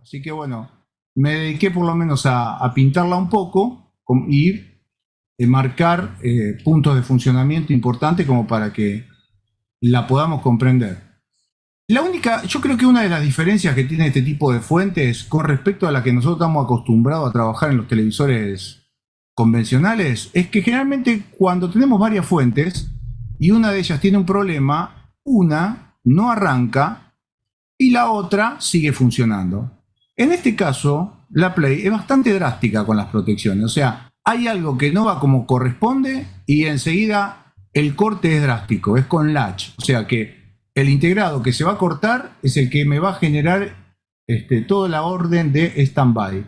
Así que bueno, me dediqué por lo menos a pintarla un poco y marcar puntos de funcionamiento importantes como para que la podamos comprender. Yo creo que una de las diferencias que tiene este tipo de fuentes con respecto a la que nosotros estamos acostumbrados a trabajar en los televisores convencionales es que generalmente cuando tenemos varias fuentes y una de ellas tiene un problema, una no arranca y la otra sigue funcionando. En este caso, la Play es bastante drástica con las protecciones, o sea, hay algo que no va como corresponde y enseguida el corte es drástico, es con latch, o sea que el integrado que se va a cortar es el que me va a generar toda la orden de stand-by,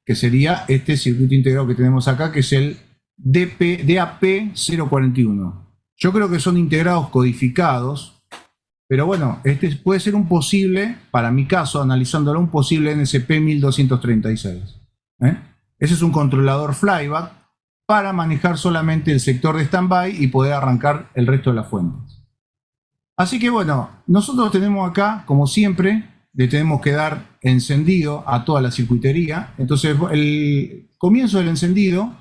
que sería este circuito integrado que tenemos acá, que es el DAP041. Yo creo que son integrados codificados, pero bueno, este puede ser un posible, para mi caso, analizándolo, un posible NSP 1236. Ese es un controlador flyback para manejar solamente el sector de stand-by y poder arrancar el resto de las fuentes. Así que bueno, nosotros tenemos acá, como siempre, le tenemos que dar encendido a toda la circuitería. Entonces el comienzo del encendido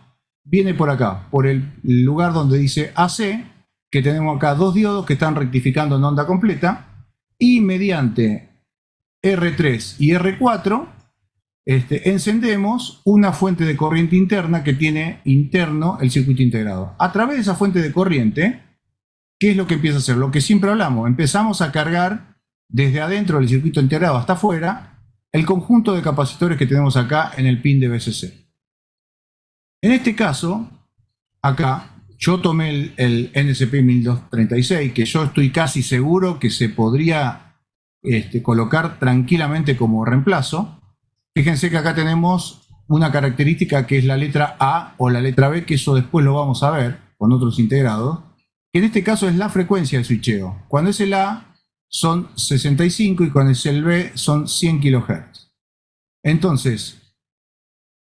viene por acá, por el lugar donde dice AC, que tenemos acá dos diodos que están rectificando en onda completa, y mediante R3 y R4 encendemos una fuente de corriente interna que tiene interno el circuito integrado. A través de esa fuente de corriente, ¿qué es lo que empieza a hacer? Lo que siempre hablamos, empezamos a cargar desde adentro del circuito integrado hasta afuera el conjunto de capacitores que tenemos acá en el pin de BCC. En este caso, acá, yo tomé el NSP 1236, que yo estoy casi seguro que se podría colocar tranquilamente como reemplazo. Fíjense que acá tenemos una característica que es la letra A o la letra B, que eso después lo vamos a ver con otros integrados, que en este caso es la frecuencia de switcheo. Cuando es el A son 65 y cuando es el B son 100 kHz. Entonces,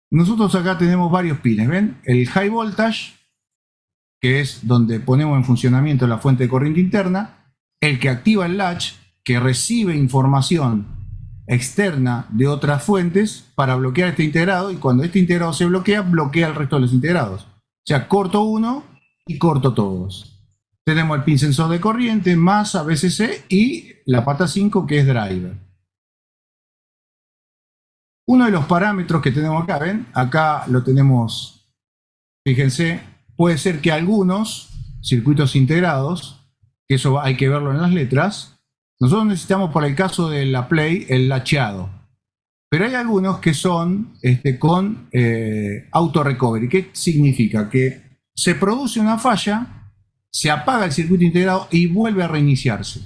nosotros acá tenemos varios pines, ¿ven? El high voltage, que es donde ponemos en funcionamiento la fuente de corriente interna, el que activa el latch, que recibe información externa de otras fuentes para bloquear este integrado, y cuando este integrado se bloquea, bloquea el resto de los integrados. O sea, corto uno y corto todos. Tenemos el pin sensor de corriente más ABCC y la pata 5 que es driver. Uno de los parámetros que tenemos acá, ¿ven? Acá lo tenemos, fíjense, puede ser que algunos circuitos integrados, que eso hay que verlo en las letras, nosotros necesitamos para el caso de la Play el latcheado. Pero hay algunos que son con auto recovery. ¿Qué significa? Que se produce una falla, se apaga el circuito integrado y vuelve a reiniciarse.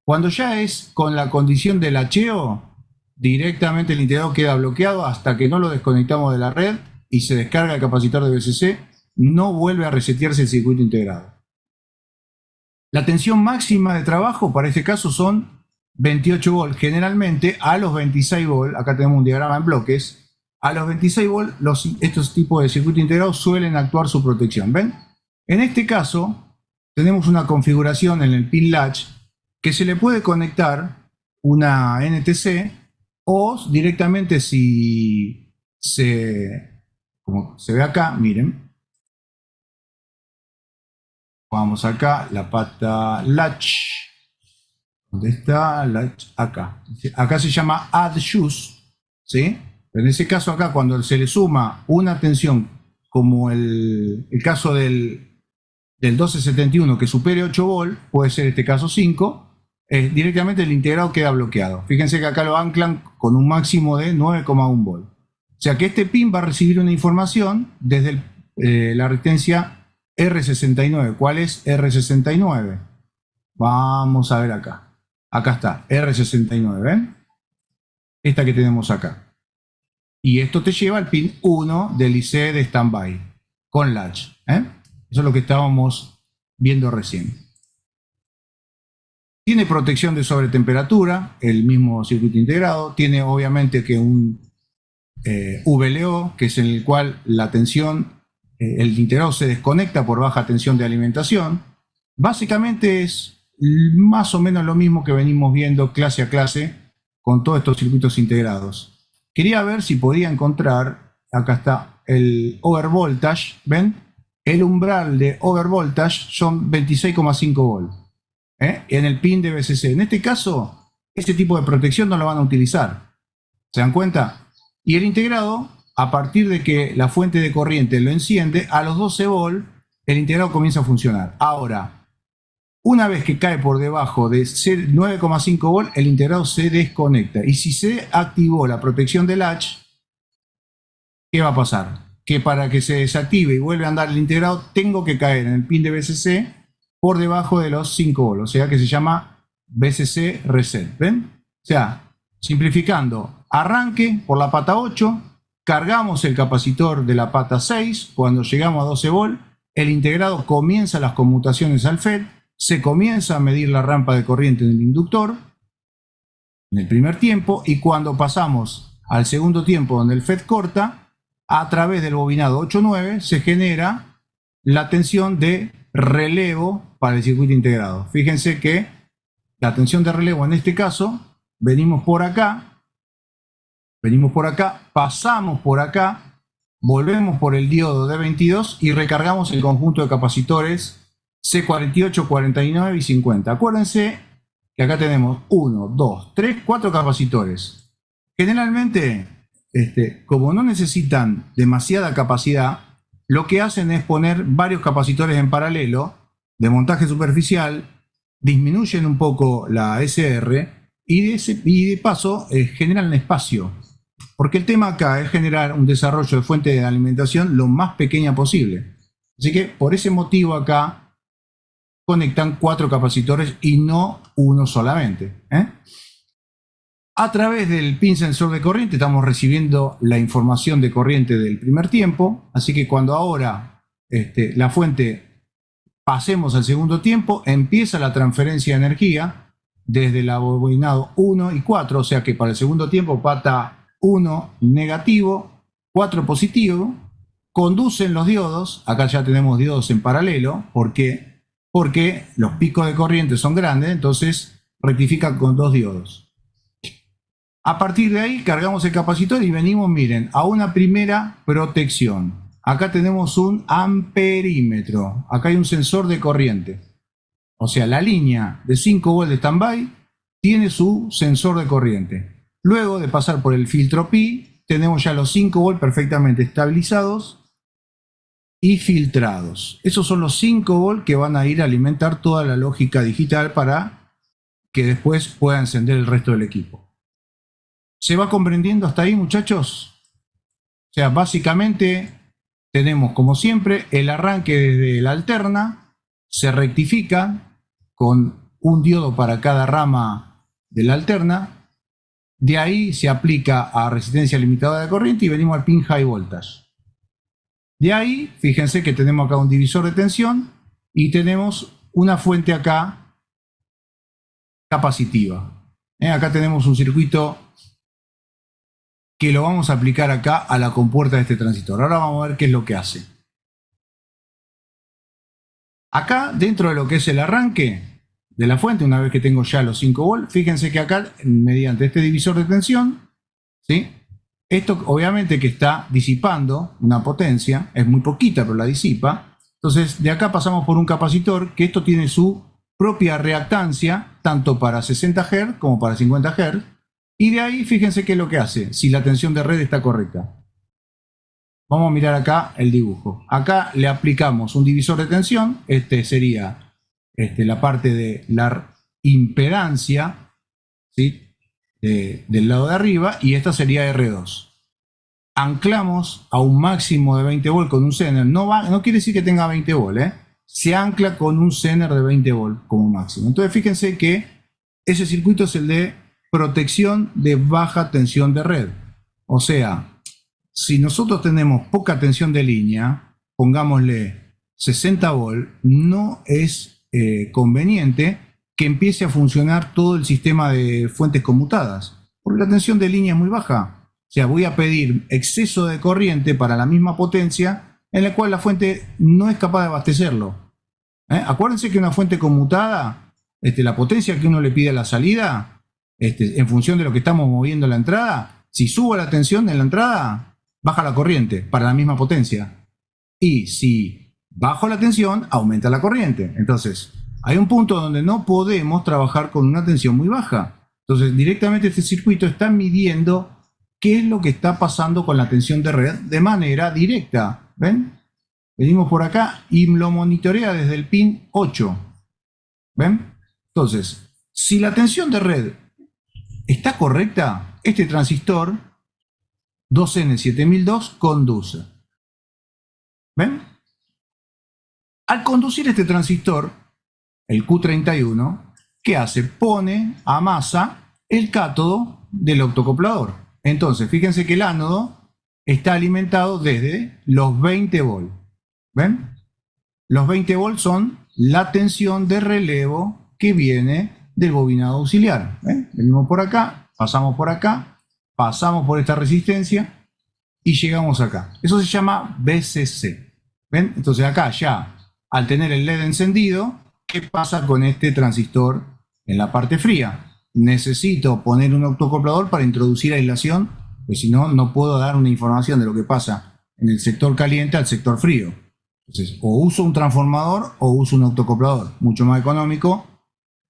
Cuando ya es con la condición del latcheo, directamente el integrado queda bloqueado hasta que no lo desconectamos de la red y se descarga el capacitor de BCC, no vuelve a resetearse el circuito integrado. La tensión máxima de trabajo para este caso son 28 volts. Generalmente a los 26 volts, acá tenemos un diagrama en bloques, a los 26 volts estos tipos de circuito integrado suelen actuar su protección. ¿Ven? En este caso tenemos una configuración en el pin latch que se le puede conectar una NTC o directamente como se ve acá, miren. Vamos acá, la pata latch. ¿Dónde está? Latch, acá. Acá se llama add use, ¿sí? Pero en ese caso acá, cuando se le suma una tensión, como el caso del 1271 que supere 8 volts, puede ser este caso 5, directamente el integrado queda bloqueado. Fíjense que acá lo anclan con un máximo de 9,1 volts. O sea que este pin va a recibir una información desde la resistencia R69. ¿Cuál es R69? Vamos a ver acá. Acá está, R69, ¿ven? Esta que tenemos acá. Y esto te lleva al pin 1 del IC de standby con latch. Eso es lo que estábamos viendo recién. Tiene protección de sobretemperatura, el mismo circuito integrado. Tiene obviamente que un VLO, que es en el cual la tensión, el integrado se desconecta por baja tensión de alimentación. Básicamente es más o menos lo mismo que venimos viendo clase a clase con todos estos circuitos integrados. Quería ver si podía encontrar, acá está, el overvoltage, ¿ven? El umbral de overvoltage son 26,5 volt en el pin de BCC. En este caso, ese tipo de protección no lo van a utilizar. ¿Se dan cuenta? Y el integrado, a partir de que la fuente de corriente lo enciende, a los 12 volt, el integrado comienza a funcionar. Ahora, una vez que cae por debajo de 9,5 volt, el integrado se desconecta. Y si se activó la protección del latch, ¿qué va a pasar? Que para que se desactive y vuelva a andar el integrado, tengo que caer en el pin de BCC por debajo de los 5 volt. O sea que se llama BCC reset. ¿Ven? O sea, simplificando, arranque por la pata 8, cargamos el capacitor de la pata 6, cuando llegamos a 12 volt, el integrado comienza las conmutaciones al FET, se comienza a medir la rampa de corriente en el inductor en el primer tiempo, y cuando pasamos al segundo tiempo donde el FET corta, a través del bobinado 8-9 se genera la tensión de relevo para el circuito integrado. Fíjense que la tensión de relevo en este caso, venimos por acá, pasamos por acá, volvemos por el diodo D22 y recargamos el conjunto de capacitores C48, 49 y 50. Acuérdense que acá tenemos 1, 2, 3, 4 capacitores. Generalmente, como no necesitan demasiada capacidad, lo que hacen es poner varios capacitores en paralelo de montaje superficial, disminuyen un poco la SR y de paso generan espacio. Porque el tema acá es generar un desarrollo de fuente de alimentación lo más pequeña posible. Así que por ese motivo acá conectan 4 capacitores y no uno solamente. A través del pin sensor de corriente estamos recibiendo la información de corriente del primer tiempo, así que cuando ahora la fuente pasemos al segundo tiempo, empieza la transferencia de energía desde el bobinado 1 y 4, o sea que para el segundo tiempo pata 1 negativo, 4 positivo, conducen los diodos, acá ya tenemos diodos en paralelo, porque los picos de corriente son grandes, entonces rectifican con 2 diodos. A partir de ahí cargamos el capacitor y venimos, miren, a una primera protección. Acá tenemos un amperímetro, acá hay un sensor de corriente. O sea, la línea de 5 volt de standby tiene su sensor de corriente. Luego de pasar por el filtro pi, tenemos ya los 5 volt perfectamente estabilizados y filtrados. Esos son los 5 volt que van a ir a alimentar toda la lógica digital para que después pueda encender el resto del equipo. ¿Se va comprendiendo hasta ahí, muchachos? O sea, básicamente tenemos, como siempre, el arranque desde la alterna, se rectifica con un diodo para cada rama de la alterna, de ahí se aplica a resistencia limitada de corriente y venimos al pin high voltage. De ahí, fíjense que tenemos acá un divisor de tensión y tenemos una fuente acá capacitiva. Acá tenemos un circuito que lo vamos a aplicar acá a la compuerta de este transistor. Ahora vamos a ver qué es lo que hace. Acá, dentro de lo que es el arranque de la fuente, una vez que tengo ya los 5 volt, fíjense que acá, mediante este divisor de tensión, ¿sí?, esto obviamente que está disipando una potencia, es muy poquita pero la disipa. Entonces de acá pasamos por un capacitor que esto tiene su propia reactancia, tanto para 60 Hz como para 50 Hz. Y de ahí fíjense qué es lo que hace, si la tensión de red está correcta. Vamos a mirar acá el dibujo. Acá le aplicamos un divisor de tensión, este sería la parte de la impedancia, ¿sí?, del lado de arriba, y esta sería R2. Anclamos a un máximo de 20 volt con un Zener. No quiere decir que tenga 20 volt, se ancla con un Zener de 20 volt como máximo. Entonces fíjense que ese circuito es el de protección de baja tensión de red. O sea, si nosotros tenemos poca tensión de línea, pongámosle 60 volt, no es conveniente que empiece a funcionar todo el sistema de fuentes conmutadas, porque la tensión de línea es muy baja. O sea, voy a pedir exceso de corriente para la misma potencia en la cual la fuente no es capaz de abastecerlo. Acuérdense que una fuente conmutada, la potencia que uno le pide a la salida, en función de lo que estamos moviendo la entrada, si subo la tensión en la entrada, baja la corriente para la misma potencia. Y si bajo la tensión, aumenta la corriente. Entonces, hay un punto donde no podemos trabajar con una tensión muy baja. Entonces, directamente este circuito está midiendo qué es lo que está pasando con la tensión de red de manera directa. ¿Ven? Venimos por acá y lo monitorea desde el pin 8. ¿Ven? Entonces, si la tensión de red está correcta, este transistor 2N7002 conduce. ¿Ven? Al conducir este transistor, el Q31, ¿qué hace? Pone a masa el cátodo del optocoplador. Entonces, fíjense que el ánodo está alimentado desde los 20 volts. ¿Ven? Los 20 volts son la tensión de relevo que viene del bobinado auxiliar. ¿Ven? Venimos por acá, pasamos por esta resistencia y llegamos acá. Eso se llama VCC. ¿Ven? Entonces acá ya, al tener el LED encendido, ¿qué pasa con este transistor en la parte fría? Necesito poner un optocoplador para introducir aislación, pues si no, no puedo dar una información de lo que pasa en el sector caliente al sector frío. Entonces, o uso un transformador o uso un autocoplador. Mucho más económico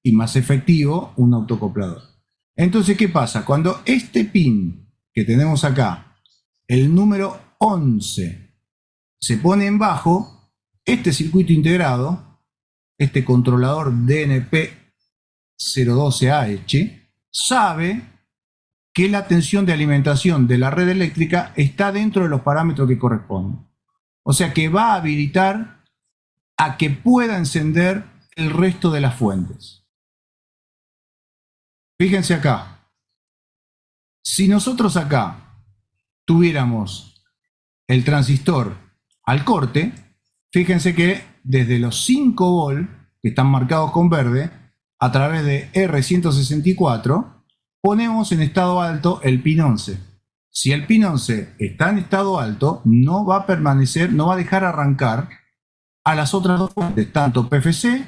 y más efectivo un autocoplador. Entonces, ¿qué pasa? Cuando este pin que tenemos acá, el número 11, se pone en bajo, este circuito integrado, este controlador DNP012AH, sabe que la tensión de alimentación de la red eléctrica está dentro de los parámetros que corresponden. O sea que va a habilitar a que pueda encender el resto de las fuentes. Fíjense acá. Si nosotros acá tuviéramos el transistor al corte, fíjense que desde los 5 volts, que están marcados con verde, a través de R164, ponemos en estado alto el pin 11. Si el pin 11 está en estado alto, no va a permanecer, no va a dejar arrancar a las otras dos fuentes, tanto PFC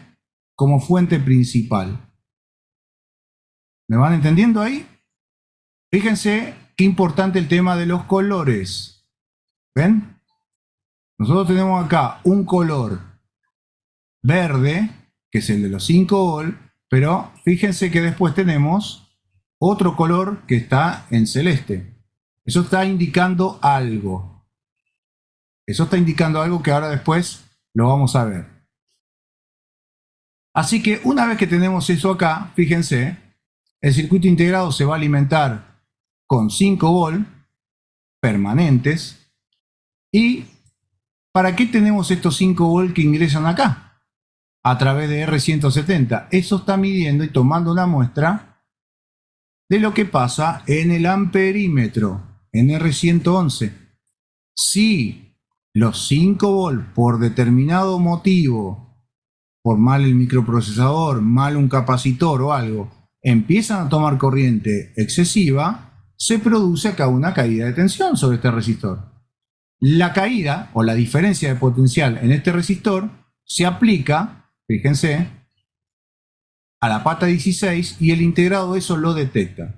como fuente principal. ¿Me van entendiendo ahí? Fíjense qué importante el tema de los colores. ¿Ven? Nosotros tenemos acá un color verde, que es el de los 5 volts, pero fíjense que después tenemos otro color que está en celeste. Eso está indicando algo. Eso está indicando algo que ahora después lo vamos a ver. Así que una vez que tenemos eso acá, fíjense, el circuito integrado se va a alimentar con 5 volts permanentes. ¿Y para qué tenemos estos 5 volts que ingresan acá? A través de R170. Eso está midiendo y tomando una muestra de lo que pasa en el amperímetro, en R111. Si los 5 volts por determinado motivo, por mal el microprocesador, mal un capacitor o algo, empiezan a tomar corriente excesiva, se produce acá una caída de tensión sobre este resistor. La caída o la diferencia de potencial en este resistor se aplica, fíjense, a la pata 16 y el integrado eso lo detecta.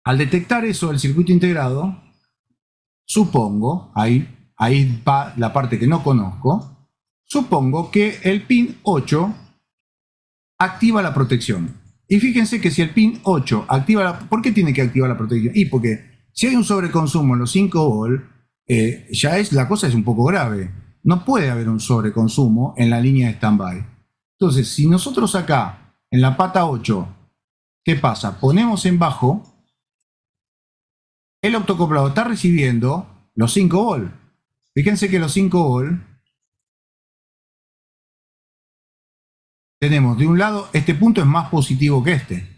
Al detectar eso el circuito integrado, supongo, ahí va la parte que no conozco, supongo que el pin 8 activa la protección. Y fíjense que si el pin 8 activa la... ¿Por qué tiene que activar la protección? Y porque si hay un sobreconsumo en los 5 volts, la cosa es un poco grave. No puede haber un sobreconsumo en la línea de stand-by. Entonces, si nosotros acá, en la pata 8, ¿qué pasa? Ponemos en bajo, el optocoplador está recibiendo los 5 volts. Fíjense que los 5 volts, tenemos de un lado, este punto es más positivo que este.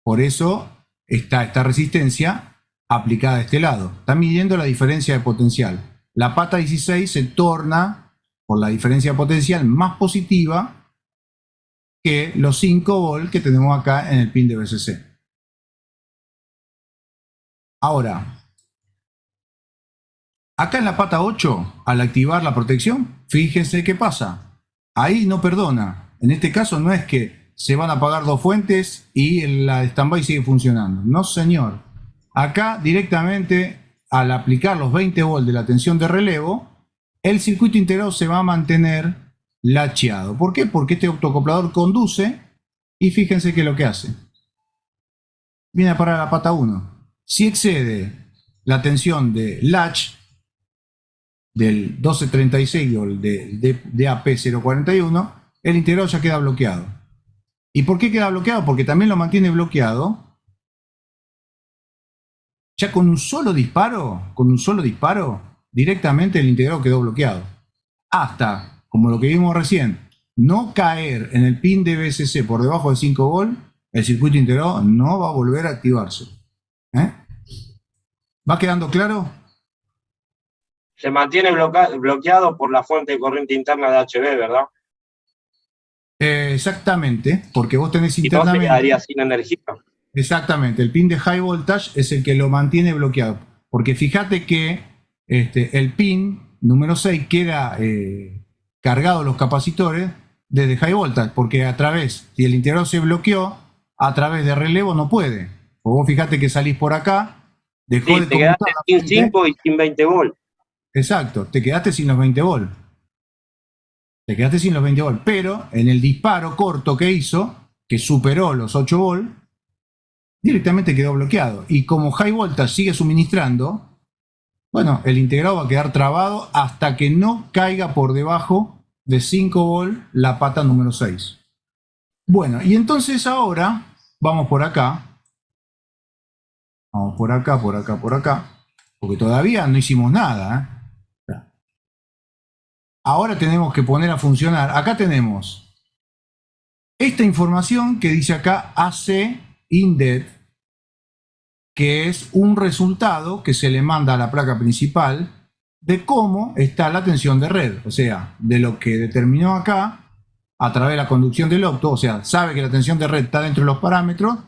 Por eso está esta resistencia aplicada a este lado. Está midiendo la diferencia de potencial. La pata 16 se torna, por la diferencia de potencial, más positiva que los 5 volts que tenemos acá en el pin de VCC. Ahora, acá en la pata 8, al activar la protección, fíjense qué pasa. Ahí no perdona. En este caso no es que se van a apagar dos fuentes y la stand-by sigue funcionando. No, señor. Acá directamente, al aplicar los 20 volts de la tensión de relevo, el circuito integrado se va a mantener latcheado. ¿Por qué? Porque este autoacoplador conduce y fíjense qué es lo que hace. Viene a parar la pata 1. Si excede la tensión de latch del 1236 o el de DAP041, el integrado ya queda bloqueado. ¿Y por qué queda bloqueado? Porque también lo mantiene bloqueado. Ya con un solo disparo, directamente el integrado quedó bloqueado. Hasta, como lo que vimos recién, no caer en el pin de BSC por debajo de 5 volts, el circuito integrado no va a volver a activarse. ¿Va quedando claro? Se mantiene bloqueado por la fuente de corriente interna de HV, ¿verdad? Exactamente, porque vos tenés Y internamente... no se quedaría sin energía. Exactamente, el pin de high voltage es el que lo mantiene bloqueado. Porque fíjate que el pin número 6 queda cargado los capacitores desde high voltage, porque a través, si el integrador se bloqueó, a través de relevo no puede. O vos fíjate que salís por acá, dejó Sí, de te quedaste sin 5 y sin 20 volts. Exacto, te quedaste sin los 20 volts. Pero en el disparo corto que hizo, que superó los 8 volts, directamente quedó bloqueado. Y como high voltage sigue suministrando, bueno, el integrado va a quedar trabado hasta que no caiga por debajo de 5 volts la pata número 6. Bueno, y entonces ahora vamos por acá. Vamos por acá, porque todavía no hicimos nada. Ahora tenemos que poner a funcionar. Acá tenemos esta información que dice acá AC INDET, que es un resultado que se le manda a la placa principal de cómo está la tensión de red, o sea, de lo que determinó acá a través de la conducción del octo, o sea, sabe que la tensión de red está dentro de los parámetros.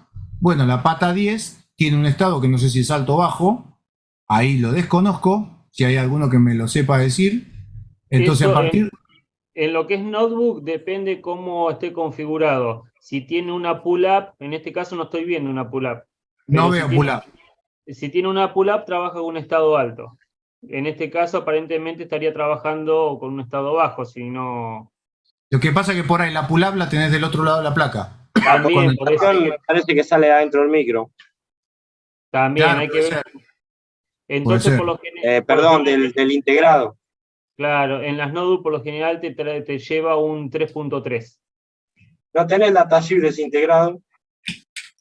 Bueno, la pata 10 tiene un estado que no sé si es alto o bajo, ahí lo desconozco, si hay alguno que me lo sepa decir. Entonces Eso a partir... en lo que es notebook depende cómo esté configurado. Si tiene una pull-up, en este caso no estoy viendo una pull-up. No veo pull-up. Si tiene una pull-up, trabaja con un estado alto. En este caso, aparentemente estaría trabajando con un estado bajo, si no... Lo que pasa es que por ahí la pull-up la tenés del otro lado de la placa. También, por eso, Me parece que sale adentro del micro. también Claro, hay que ver. ser. Entonces, ser. por lo general... Perdón, del integrado. Claro, en las notebooks por lo general te lleva un 3.3. ¿No tenés la tallibles integrado?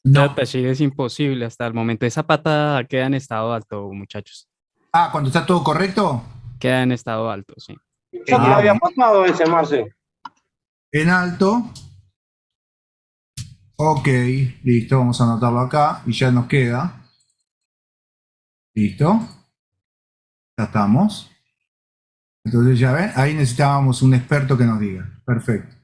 No, Tashig es imposible hasta el momento. Esa pata queda en estado alto, muchachos. Ah, cuando está todo correcto. Queda en estado alto, sí. Yo te lo había pasado ese, Marce. En alto. Ok, listo, vamos a anotarlo acá y ya nos queda. Listo. Ya estamos. Entonces ya ven, ahí necesitábamos un experto que nos diga. Perfecto.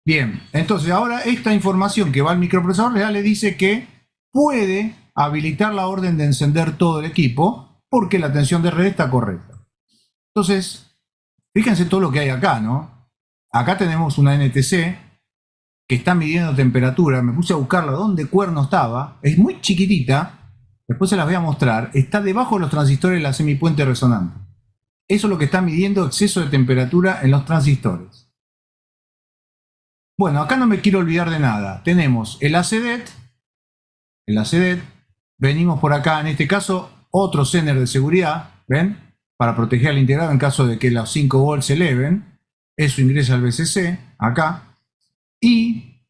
Bien, entonces ahora esta información que va al microprocesador ya le dice que puede habilitar la orden de encender todo el equipo porque la tensión de red está correcta. Entonces, fíjense todo lo que hay acá, ¿no? Acá tenemos una NTC que está midiendo temperatura. Me puse a buscarla dónde cuerno estaba. Es muy chiquitita. Después se las voy a mostrar. Está debajo de los transistores de la semipuente resonante. Eso es lo que está midiendo exceso de temperatura en los transistores. Bueno, acá no me quiero olvidar de nada. Tenemos el ACDET. Venimos por acá, en este caso, otro zener de seguridad. ¿Ven? Para proteger al integrado en caso de que los 5 volts se eleven. Eso ingresa al BCC, acá. Y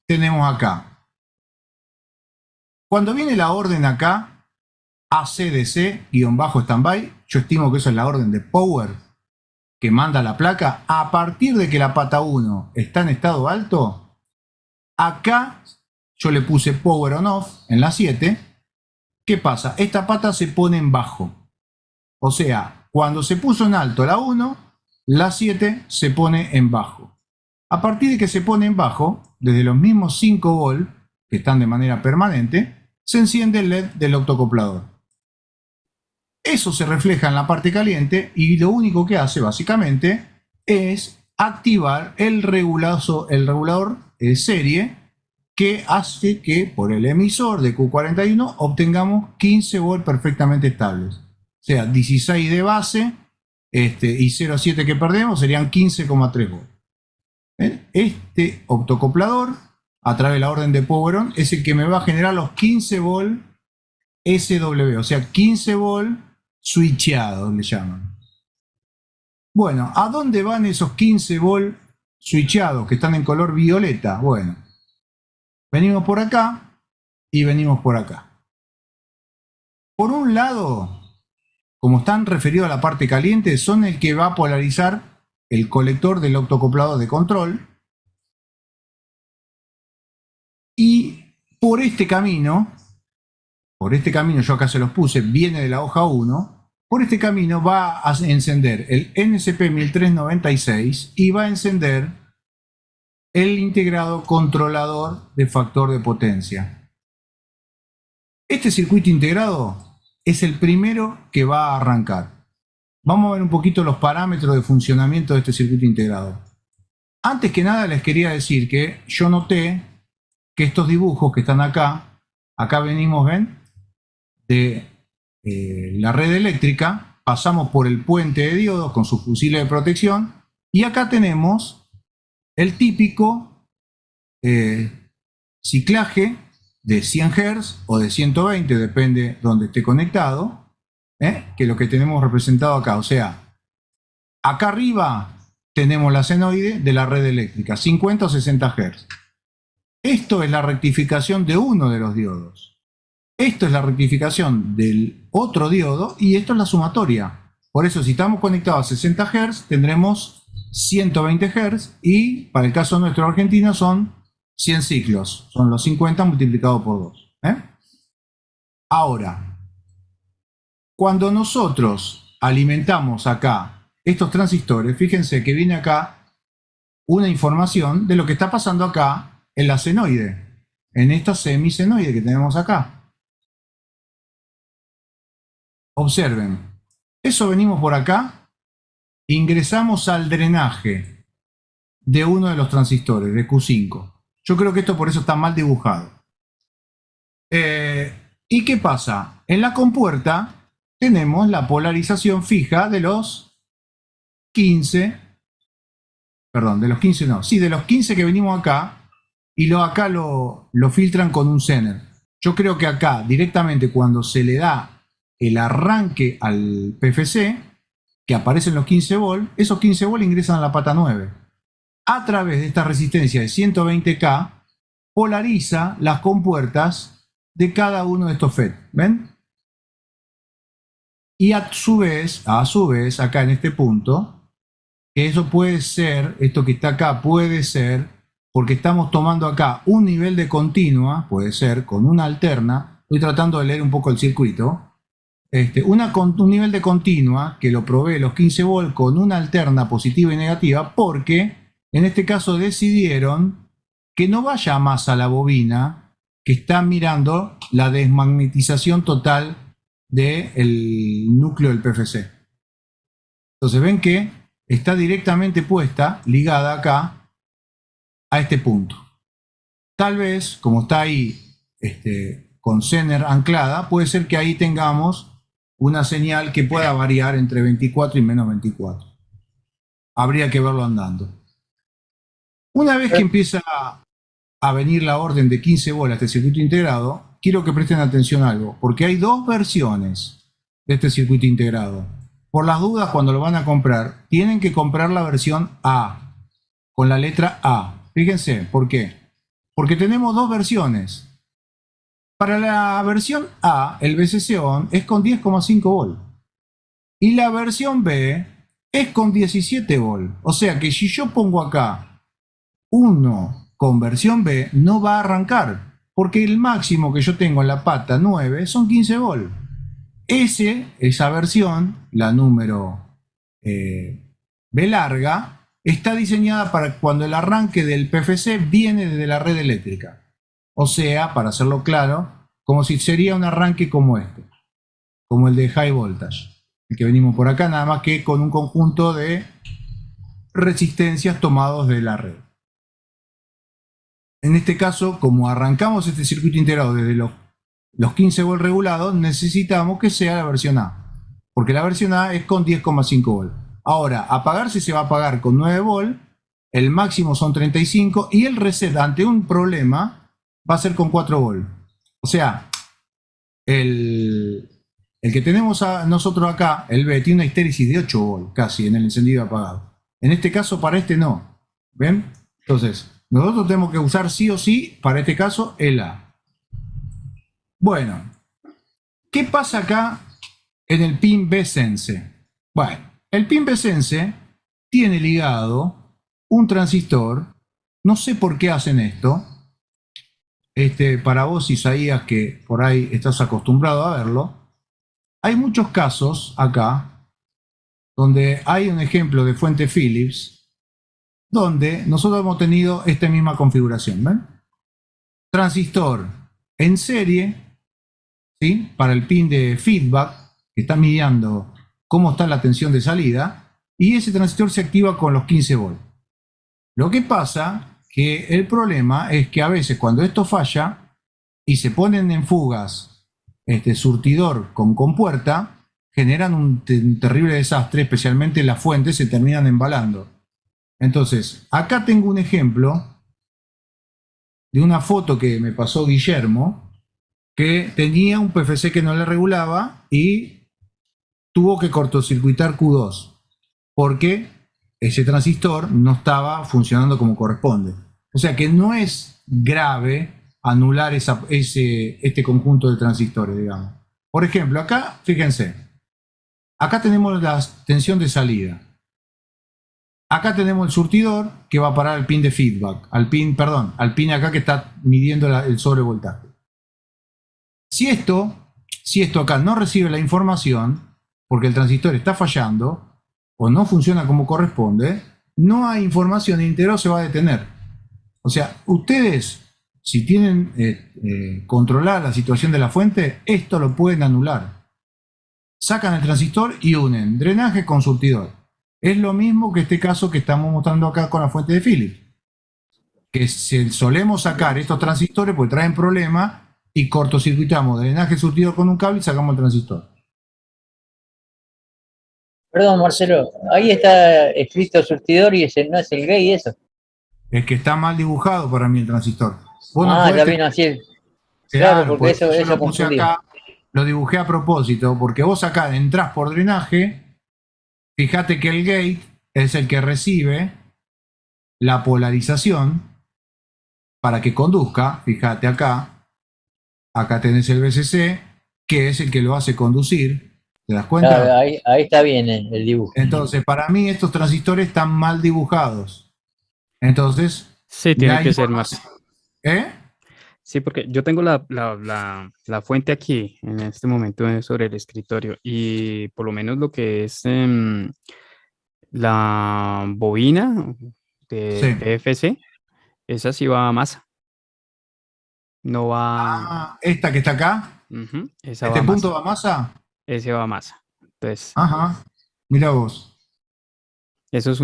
tenemos acá. Cuando viene la orden acá, ACDC-standby, yo estimo que eso es la orden de power que manda la placa. A partir de que la pata 1 está en estado alto, acá yo le puse power on off en la 7. ¿Qué pasa? Esta pata se pone en bajo. O sea, cuando se puso en alto la 1, la 7 se pone en bajo. A partir de que se pone en bajo, desde los mismos 5 volts que están de manera permanente, se enciende el LED del octocoplador. Eso se refleja en la parte caliente y lo único que hace básicamente es activar el regulador serie que hace que por el emisor de Q41 obtengamos 15 volts perfectamente estables. O sea, 16 de base y 0,7 que perdemos serían 15,3 volts. Este optocoplador, a través de la orden de power on, es el que me va a generar los 15 volts SW, o sea, 15 volts switcheados le llaman. Bueno, ¿a dónde van esos 15 volts switcheados que están en color violeta? Bueno, venimos por acá y venimos por acá. Por un lado, como están referidos a la parte caliente, son el que va a polarizar el colector del optocoplador de control. Y por este camino yo acá se los puse, viene de la hoja 1, por este camino va a encender el NSP 1396 y va a encender el integrado controlador de factor de potencia. Este circuito integrado es el primero que va a arrancar. Vamos a ver un poquito los parámetros de funcionamiento de este circuito integrado. Antes que nada les quería decir que yo noté que estos dibujos que están acá venimos, ven, de la red eléctrica, pasamos por el puente de diodos con sus fusiles de protección y acá tenemos el típico ciclaje de 100 Hz o de 120, depende donde esté conectado, que es lo que tenemos representado acá. O sea, acá arriba tenemos la senoide de la red eléctrica, 50 o 60 Hz. Esto es la rectificación de uno de los diodos. Esto es la rectificación del otro diodo y esto es la sumatoria. Por eso, si estamos conectados a 60 Hz, tendremos 120 Hz y para el caso nuestro argentino son 100 ciclos. Son los 50 multiplicado por 2. Ahora, cuando nosotros alimentamos acá estos transistores, fíjense que viene acá una información de lo que está pasando acá en la senoide, en esta semisenoide que tenemos acá. Observen, eso venimos por acá, ingresamos al drenaje de uno de los transistores, de Q5. Yo creo que esto por eso está mal dibujado. ¿Y qué pasa? En la compuerta tenemos la polarización fija de los 15, perdón, de los 15 no, sí, de los 15 que venimos acá, y acá lo filtran con un Zener. Yo creo que acá, directamente cuando se le da el arranque al PFC, que aparecen los 15 volts, esos 15 volts ingresan a la pata 9. A través de esta resistencia de 120K, polariza las compuertas de cada uno de estos FET. ¿Ven? Y a su vez, acá en este punto, que eso puede ser, esto que está acá puede ser, porque estamos tomando acá un nivel de continua, puede ser, con una alterna, estoy tratando de leer un poco el circuito, un nivel de continua que lo provee los 15 volts con una alterna positiva y negativa, porque en este caso decidieron que no vaya más a la bobina, que está mirando la desmagnetización total del núcleo del PFC. Entonces ven que está directamente puesta, ligada acá, a este punto. Tal vez, como está ahí con Zener anclada, puede ser que ahí tengamos una señal que pueda variar entre 24 y menos 24. Habría que verlo andando. Una vez que empieza a venir la orden de 15 volts a este circuito integrado, quiero que presten atención a algo, porque hay dos versiones de este circuito integrado. Por las dudas, cuando lo van a comprar, tienen que comprar la versión A, con la letra A. Fíjense, ¿por qué? Porque tenemos dos versiones. Para la versión A, el BCC-ON es con 10,5 volts. Y la versión B es con 17 volts. O sea que si yo pongo acá uno con versión B, no va a arrancar. Porque el máximo que yo tengo en la pata 9 son 15 volts. Esa versión, la número B larga, está diseñada para cuando el arranque del PFC viene desde la red eléctrica. O sea, para hacerlo claro, como si sería un arranque como este, como el de high voltage, el que venimos por acá, nada más que con un conjunto de resistencias tomados de la red. En este caso, como arrancamos este circuito integrado desde los 15 volts regulados, necesitamos que sea la versión A, porque la versión A es con 10,5 volts. Ahora, apagarse se va a apagar con 9 volts, el máximo son 35 y el reset ante un problema va a ser con 4 volts. O sea, el que tenemos nosotros acá, el B, tiene una histéresis de 8 volts casi en el encendido apagado. En este caso, para este no. ¿Ven? Entonces, nosotros tenemos que usar sí o sí, para este caso, el A. Bueno, ¿qué pasa acá en el pin B-Sense? Bueno, el pin B-Sense tiene ligado un transistor. No sé por qué hacen esto. Para vos, Isaías, que por ahí estás acostumbrado a verlo, hay muchos casos acá donde hay un ejemplo de fuente Philips donde nosotros hemos tenido esta misma configuración. ¿Ven? Transistor en serie, ¿sí? Para el pin de feedback, que está midiendo cómo está la tensión de salida, y ese transistor se activa con los 15 volts. Lo que pasa que el problema es que a veces cuando esto falla y se ponen en fugas surtidor con compuerta, generan un terrible desastre, especialmente las fuentes se terminan embalando. Entonces, acá tengo un ejemplo de una foto que me pasó Guillermo, que tenía un PFC que no le regulaba y tuvo que cortocircuitar Q2, porque ese transistor no estaba funcionando como corresponde. O sea que no es grave anular este conjunto de transistores, digamos. Por ejemplo, acá, fíjense, acá tenemos la tensión de salida. Acá tenemos el surtidor que va a parar al pin de feedback, al pin acá que está midiendo el sobrevoltaje. Si esto acá no recibe la información, porque el transistor está fallando o no funciona como corresponde, no hay información y el integrado se va a detener. O sea, ustedes, si tienen controlada la situación de la fuente, esto lo pueden anular. Sacan el transistor y unen drenaje con surtidor. Es lo mismo que este caso que estamos mostrando acá con la fuente de Philips. Que solemos sacar estos transistores porque traen problemas y cortocircuitamos drenaje surtidor con un cable y sacamos el transistor. Perdón, Marcelo, ahí está escrito surtidor y ese no es el gay, eso. Es que está mal dibujado para mí el transistor. Vos no Ya podés vino así. Claro, Claro, porque yo eso lo puse confundí. acá, lo dibujé a propósito, porque vos acá entrás por drenaje, fíjate que el gate es el que recibe la polarización para que conduzca, fíjate acá tenés el VCC, que es el que lo hace conducir, ¿te das cuenta? Claro, ahí está bien el dibujo. Entonces, para mí estos transistores están mal dibujados. Entonces, Sí, tiene la que ser información- más. ¿Eh? Sí, porque yo tengo la fuente aquí en este momento sobre el escritorio y por lo menos lo que es la bobina Sí. del PFC, esa sí va a masa. No va. Esta que está acá, Ujú, esa va este a punto masa. va a masa. Ese va a masa. Entonces, Ajá, mira vos. eso es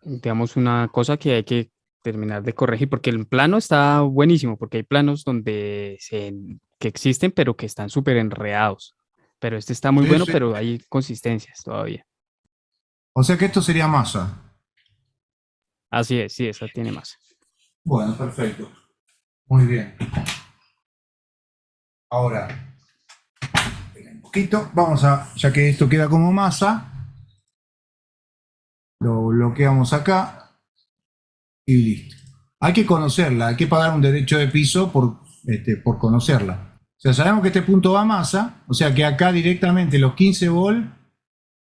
digamos, una cosa que hay que terminar de corregir, porque el plano está buenísimo, porque hay planos que existen, pero que están súper enredados. Pero este está muy Sí, bueno, sí. pero hay consistencias todavía. O sea que esto sería masa. Así es, sí, esa tiene masa. Bueno, perfecto. Muy bien. Ahora, un poquito, ya que esto queda como masa, lo bloqueamos acá y listo. Hay que conocerla, hay que pagar un derecho de piso por conocerla. O sea, sabemos que este punto va a masa, o sea que acá directamente los 15 volts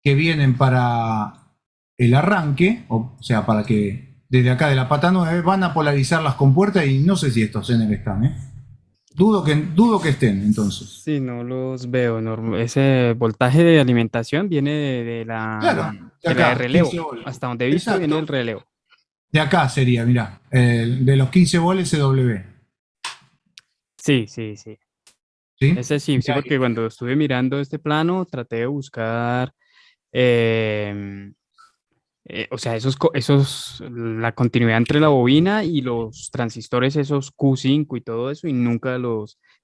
que vienen para el arranque, o sea, para que desde acá de la pata 9 van a polarizar las compuertas y no sé si estos en el están, ¿eh? Dudo que estén, entonces. Sí, no los veo. Ese voltaje de alimentación viene de Claro, de de la de acá, relevo. 15 volts. Hasta donde he visto viene el Exacto. relevo. De acá sería, mirá, de los 15 volts SW. Sí, sí, sí. ¿Sí? Ese sí, sí, porque cuando estuve mirando este plano traté de buscar em, O sea, la continuidad entre la bobina y los transistores, esos Q5 y todo eso, y nunca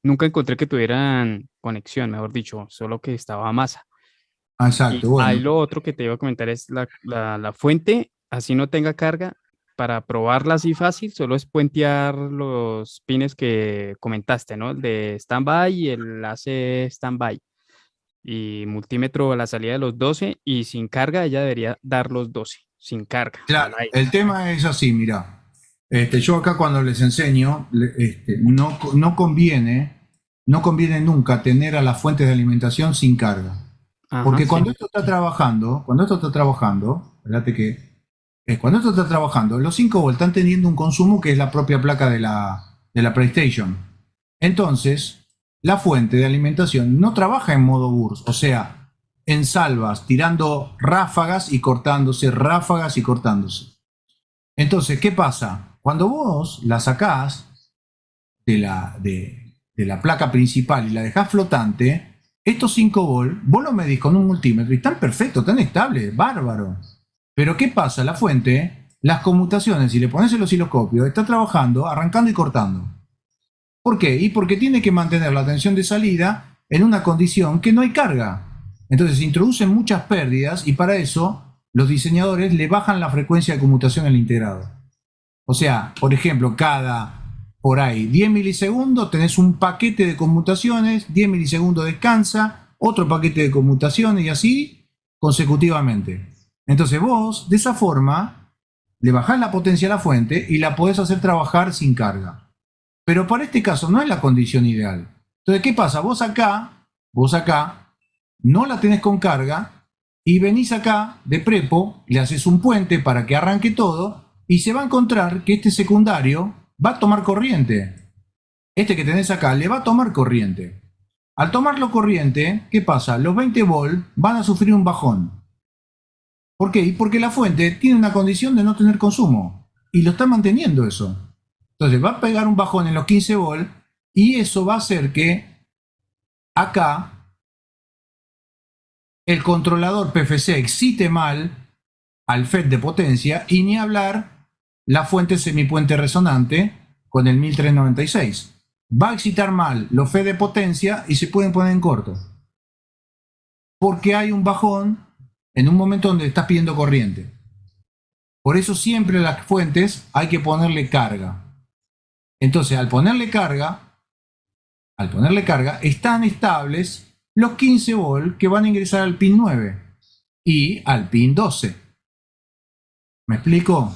encontré que tuvieran conexión, mejor dicho, solo que estaba a masa. Y Exacto, ahí bueno. lo otro que te iba a comentar es la fuente, así no tenga carga, para probarla así fácil, solo es puentear los pines que comentaste, ¿no? El de standby y el AC standby. Y multímetro a la salida de los 12 y sin carga ella debería dar los 12, sin carga, al Claro, aire. el tema es así, mira. Yo acá cuando les enseño, no conviene nunca tener a las fuentes de alimentación sin carga. Ajá, Porque sí. fíjate que cuando esto está trabajando, los 5 volt están teniendo un consumo que es la propia placa de la PlayStation. Entonces, la fuente de alimentación no trabaja en modo burst, o sea, en salvas, tirando ráfagas y cortándose, ráfagas y cortándose. Entonces, ¿qué pasa? Cuando vos la sacás de la placa principal y la dejás flotante, estos 5 volt, vos lo medís con un multímetro y están perfectos, están estables, bárbaro. Pero ¿qué pasa? La fuente, las conmutaciones, si le pones el osciloscopio, está trabajando, arrancando y cortando. ¿Por qué? Y porque tiene que mantener la tensión de salida en una condición que no hay carga. Entonces se introducen muchas pérdidas y para eso los diseñadores le bajan la frecuencia de conmutación al integrado. O sea, por ejemplo, por ahí 10 milisegundos tenés un paquete de conmutaciones, 10 milisegundos descansa, otro paquete de conmutaciones y así consecutivamente. Entonces vos, de esa forma, le bajás la potencia a la fuente y la podés hacer trabajar sin carga. Pero para este caso no es la condición ideal. Entonces, ¿qué pasa? Vos acá, no la tenés con carga y venís acá de prepo, le haces un puente para que arranque todo y se va a encontrar que este secundario va a tomar corriente. Este que tenés acá le va a tomar corriente. Al tomarlo corriente, ¿qué pasa? Los 20 volt van a sufrir un bajón. ¿Por qué? Porque la fuente tiene una condición de no tener consumo y lo está manteniendo eso. Entonces va a pegar un bajón en los 15 volt y eso va a hacer que acá el controlador PFC excite mal al FET de potencia y ni hablar la fuente semipuente resonante con el 1396. Va a excitar mal los FET de potencia y se pueden poner en corto. Porque hay un bajón en un momento donde estás pidiendo corriente. Por eso siempre a las fuentes hay que ponerle carga. Entonces, al ponerle carga, están estables los 15 volt que van a ingresar al pin 9 y al pin 12. ¿Me explico?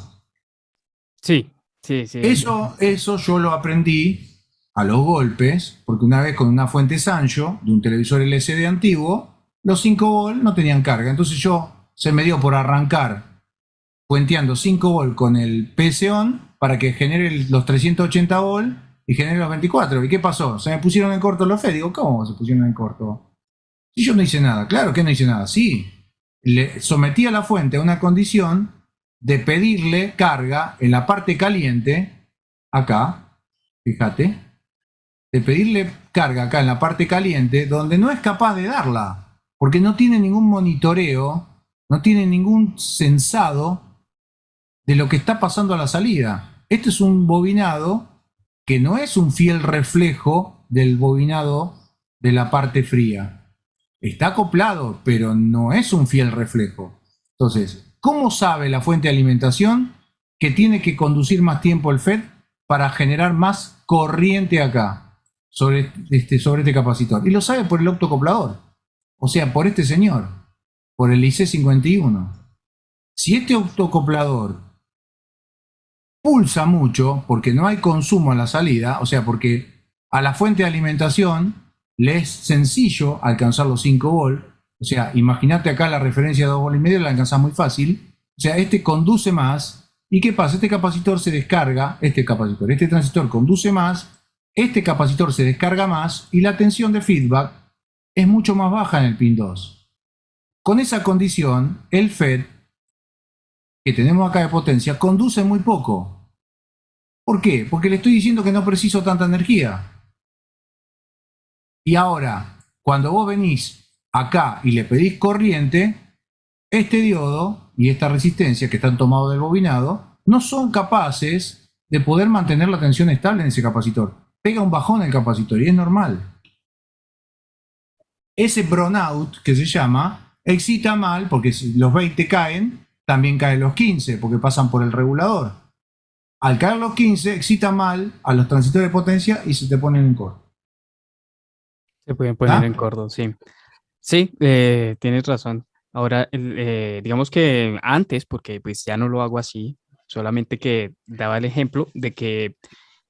Sí, sí, sí. Eso yo lo aprendí a los golpes, porque una vez con una fuente Sanyo de un televisor LCD antiguo, los 5 volt no tenían carga. Entonces se me dio por arrancar puenteando 5 volt con el PS-ON para que genere los 380 volt y genere los 24. ¿Y qué pasó? Se me pusieron en corto los FED. Digo, ¿cómo se pusieron en corto? Si yo no hice nada. Claro que no hice nada. Sí, le sometí a la fuente a una condición de pedirle carga en la parte caliente, acá, fíjate, de pedirle carga acá en la parte caliente, donde no es capaz de darla, porque no tiene ningún monitoreo, no tiene ningún sensado de lo que está pasando a la salida. Este es un bobinado que no es un fiel reflejo del bobinado de la parte fría. Está acoplado, pero no es un fiel reflejo. Entonces, ¿cómo sabe la fuente de alimentación que tiene que conducir más tiempo el FET para generar más corriente acá sobre este capacitor? Y lo sabe por el optocoplador, o sea, por este señor, por el IC51. Si este optocoplador pulsa mucho porque no hay consumo a la salida, o sea, porque a la fuente de alimentación le es sencillo alcanzar los 5 volt, o sea, imagínate acá la referencia de 2 volt y medio, la alcanzás muy fácil, o sea, este conduce más, ¿y qué pasa? Este capacitor se descarga, este transistor conduce más, este capacitor se descarga más y la tensión de feedback es mucho más baja en el pin 2. Con esa condición, el FET que tenemos acá de potencia conduce muy poco. ¿Por qué? Porque le estoy diciendo que no preciso tanta energía. Y ahora, cuando vos venís acá y le pedís corriente, este diodo y esta resistencia que están tomados del bobinado no son capaces de poder mantener la tensión estable en ese capacitor. Pega un bajón el capacitor y es normal. Ese brownout que se llama excita mal porque si los 20 caen, también caen los 15 porque pasan por el regulador. Al caer los 15 excita mal a los transistores de potencia y se te ponen en corto. Se pueden poner ¿Ah? en corto, sí. Sí, tienes razón. Ahora, digamos que antes, porque pues ya no lo hago así, solamente que daba el ejemplo de que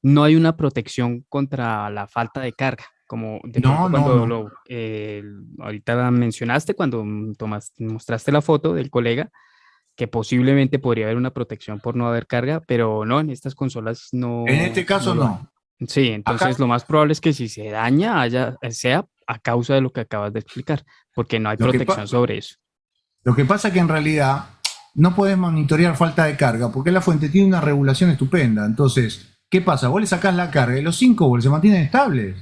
no hay una protección contra la falta de carga, como de No, pronto no, cuando no. ahorita la mencionaste, cuando mostraste la foto del colega, que posiblemente podría haber una protección por no haber carga, pero no, en estas consolas En no, este no caso lo hay. no. Sí, Acá entonces lo más probable es que si se daña sea a causa de lo que acabas de explicar, porque no hay lo que, protección sobre eso. lo que pasa es que en realidad no podés monitorear falta de carga porque la fuente tiene una regulación estupenda. Entonces, ¿qué pasa? Vos le sacás la carga y los 5 volts se mantienen estables.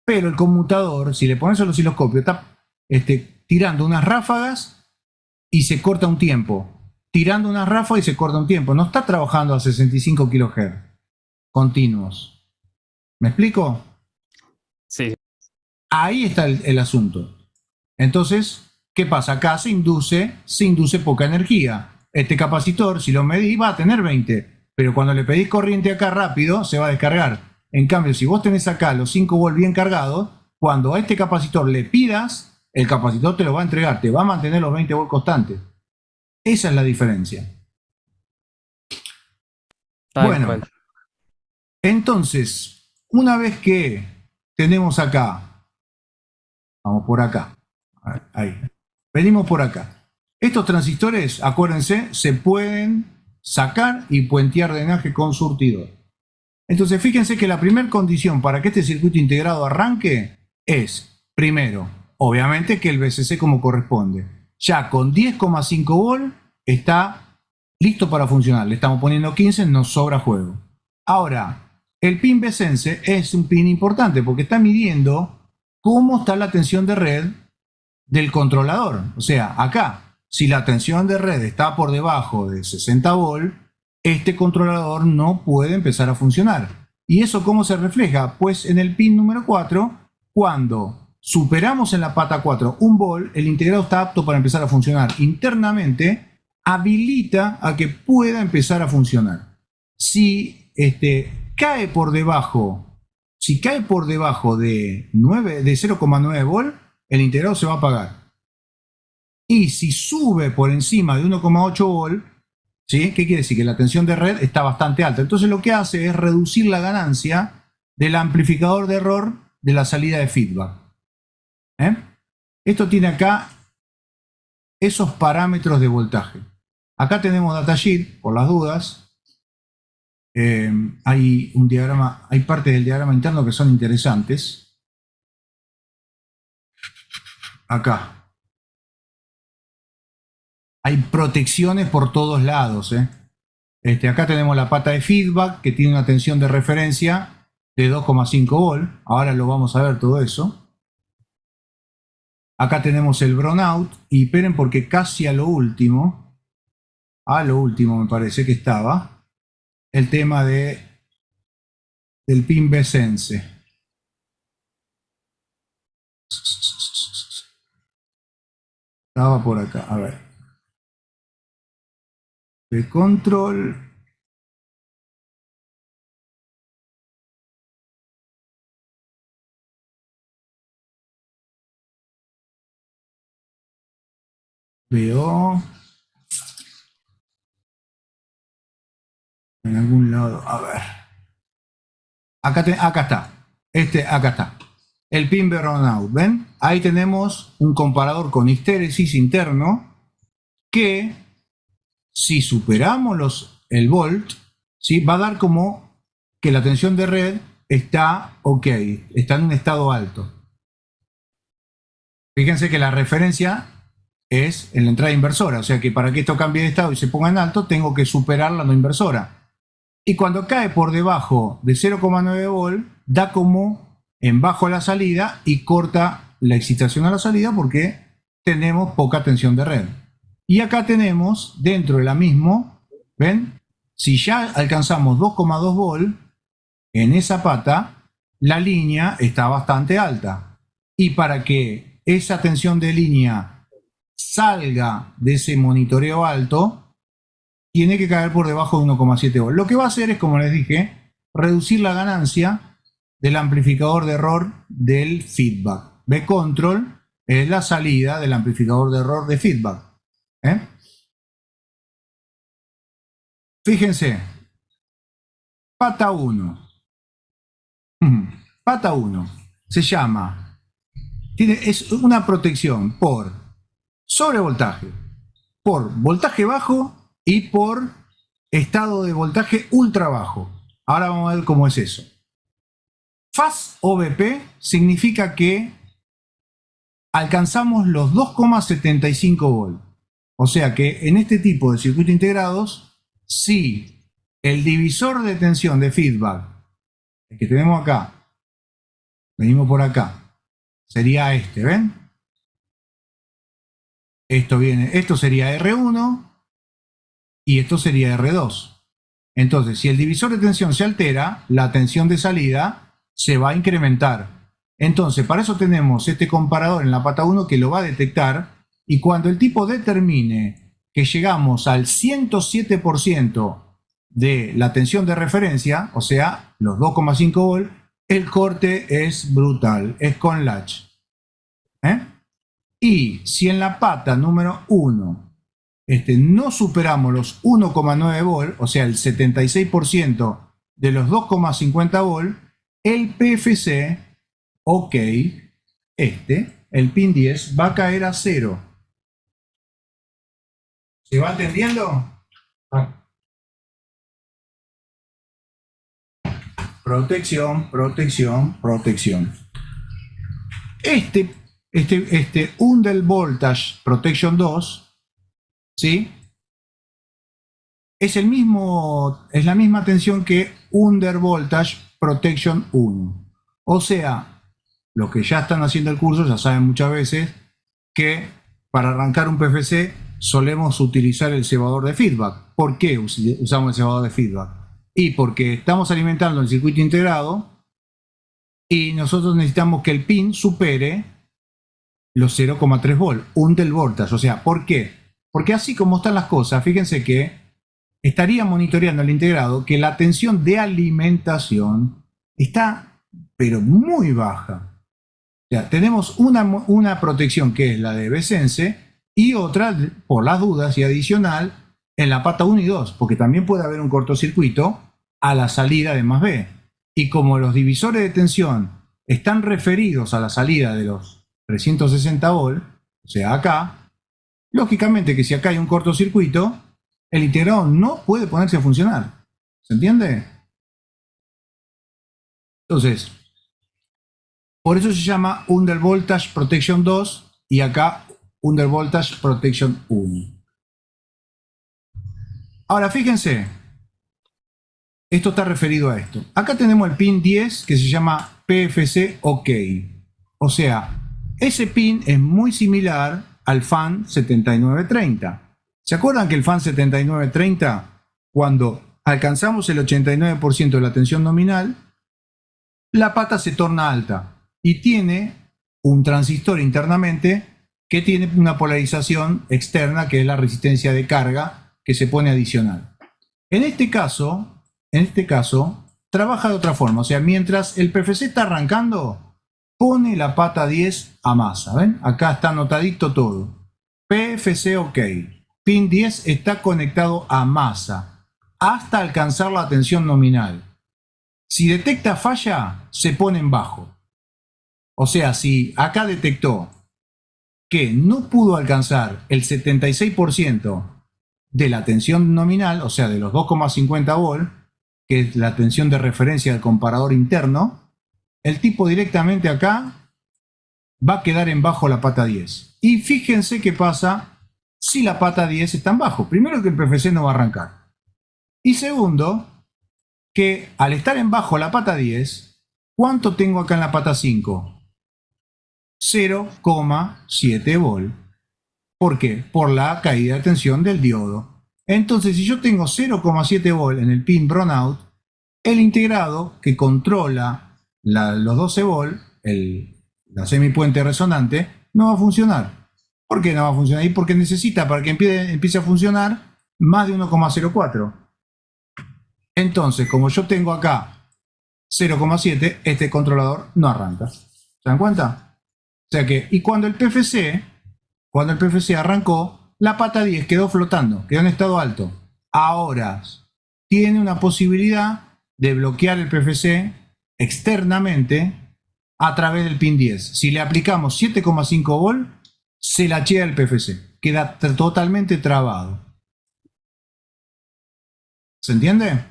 Pero el conmutador, si le pones el osciloscopio, está tirando unas ráfagas y se corta un tiempo. Tirando unas ráfagas y se corta un tiempo. No está trabajando a 65 kHz continuos. ¿Me explico? Sí, Ahí está el asunto. Entonces, ¿qué pasa? Acá se induce poca energía. Este capacitor, si lo medís, va a tener 20, pero cuando le pedís corriente acá rápido, se va a descargar. En cambio, si vos tenés acá los 5 volts bien cargados, cuando a este capacitor le pidas, el capacitor te lo va a entregar, te va a mantener los 20 volts constantes. Esa es la diferencia. tal Bueno, cual. entonces, una vez que tenemos acá, vamos por acá, ahí, venimos por acá. Estos transistores, acuérdense, se pueden sacar y puentear de drenaje con surtidor. Entonces, fíjense que la primera condición para que este circuito integrado arranque es, primero, obviamente que el VCC como corresponde. Ya con 10,5 volt está listo para funcionar. Le estamos poniendo 15, nos sobra juego. Ahora, el pin VSense es un pin importante porque está midiendo cómo está la tensión de red del controlador. O sea, acá, si la tensión de red está por debajo de 60 volt, este controlador no puede empezar a funcionar. ¿Y eso cómo se refleja? Pues en el pin número 4, cuando superamos en la pata 4 un volt, el integrado está apto para empezar a funcionar. Internamente habilita a que pueda empezar a funcionar. Si cae por debajo de 0,9 volt, el integrado se va a apagar. Y si sube por encima de 1,8 volt, ¿sí? ¿Qué quiere decir? Que la tensión de red está bastante alta. Entonces lo que hace es reducir la ganancia del amplificador de error de la salida de feedback. Esto tiene acá esos parámetros de voltaje. Acá tenemos datasheet, por las dudas. Hay un diagrama, hay partes del diagrama interno que son interesantes. Acá. Hay protecciones por todos lados. Acá tenemos la pata de feedback que tiene una tensión de referencia de 2,5 volt. Ahora lo vamos a ver todo eso. Acá tenemos el brownout. Y esperen porque casi a lo último me parece que estaba el tema del pin VSense. Estaba por acá, a ver. De control. Veo. En algún lado. A ver. Acá está. Acá está. El pin brownout. ¿Ven? Ahí tenemos un comparador con histéresis interno que, si superamos el volt, ¿sí? Va a dar como que la tensión de red está ok, está en un estado alto. Fíjense que la referencia es en la entrada inversora, o sea que para que esto cambie de estado y se ponga en alto, tengo que superar la no inversora. Y cuando cae por debajo de 0,9 volt, da como en bajo a la salida y corta la excitación a la salida porque tenemos poca tensión de red. Y acá tenemos, dentro de la misma, ¿ven? Si ya alcanzamos 2,2 volt, en esa pata, la línea está bastante alta. Y para que esa tensión de línea salga de ese monitoreo alto, tiene que caer por debajo de 1,7 volt. Lo que va a hacer es, como les dije, reducir la ganancia del amplificador de error del feedback. B-control es la salida del amplificador de error de feedback. Fíjense, pata 1. Pata 1 se llama, es una protección por sobrevoltaje, por voltaje bajo y por estado de voltaje ultra bajo. Ahora vamos a ver cómo es eso. Fast OVP significa que alcanzamos los 2,75 volt. O sea que en este tipo de circuitos integrados, si el divisor de tensión de feedback, el que tenemos acá, venimos por acá, sería este, ¿ven? Esto sería R1 y esto sería R2. Entonces, si el divisor de tensión se altera, la tensión de salida se va a incrementar. Entonces, para eso tenemos este comparador en la pata 1 que lo va a detectar, y cuando el tipo determine que llegamos al 107% de la tensión de referencia, o sea, los 2,5 volt, el corte es brutal, es con latch. Y si en la pata número 1 no superamos los 1,9 volt, o sea, el 76% de los 2,50 volt, el PFC, ok, el pin 10 va a caer a 0. ¿Se va entendiendo? Protección, protección, protección. Under Voltage Protection 2, ¿sí? Es la misma tensión que Under Voltage Protection 1. O sea, los que ya están haciendo el curso ya saben muchas veces que para arrancar un PFC solemos utilizar el cebador de feedback. ¿Por qué usamos el cebador de feedback? Y porque estamos alimentando el circuito integrado y nosotros necesitamos que el pin supere los 0,3 volt, under voltage. O sea, ¿por qué? Porque así como están las cosas, fíjense que estaría monitoreando el integrado que la tensión de alimentación está, pero muy baja. O sea, tenemos una protección que es la de B-Sense y otra, por las dudas y adicional, en la pata 1 y 2, porque también puede haber un cortocircuito a la salida de más B. Y como los divisores de tensión están referidos a la salida de los 360 volt, o sea, acá, lógicamente que si acá hay un cortocircuito, el integrado no puede ponerse a funcionar. ¿Se entiende? Entonces, por eso se llama Under Voltage Protection 2 y acá Under Voltage Protection 1. Ahora, fíjense, esto está referido a esto. Acá tenemos el pin 10 que se llama PFC OK. O sea, ese pin es muy similar al fan 7930. ¿Se acuerdan que el fan 7930, cuando alcanzamos el 89% de la tensión nominal, la pata se torna alta y tiene un transistor internamente que tiene una polarización externa, que es la resistencia de carga que se pone adicional. En este caso, trabaja de otra forma. O sea, mientras el PFC está arrancando, pone la pata 10 a masa. ¿Ven? Acá está anotadito todo. PFC OK. Pin 10 está conectado a masa hasta alcanzar la tensión nominal. Si detecta falla, se pone en bajo. O sea, si acá detectó que no pudo alcanzar el 76% de la tensión nominal, o sea, de los 2,50 volt, que es la tensión de referencia del comparador interno, el tipo directamente acá va a quedar en bajo la pata 10. Y fíjense qué pasa si la pata 10 está en bajo. Primero, que el PFC no va a arrancar. Y segundo, que al estar en bajo la pata 10, ¿cuánto tengo acá en la pata 5? 0,7 volt. ¿Por qué? Por la caída de tensión del diodo. Entonces, si yo tengo 0,7 volt en el pin brownout, el integrado que controla los 12 volt, la semipuente resonante, no va a funcionar. ¿Por qué no va a funcionar? Y porque necesita, para que empiece a funcionar, más de 1,04. Entonces, como yo tengo acá 0,7, este controlador no arranca. ¿Se dan cuenta? O sea que, y cuando el PFC arrancó, la pata 10 quedó flotando, quedó en estado alto. Ahora tiene una posibilidad de bloquear el PFC externamente a través del pin 10. Si le aplicamos 7,5 volt, se lachea el PFC, queda totalmente trabado. ¿Se entiende?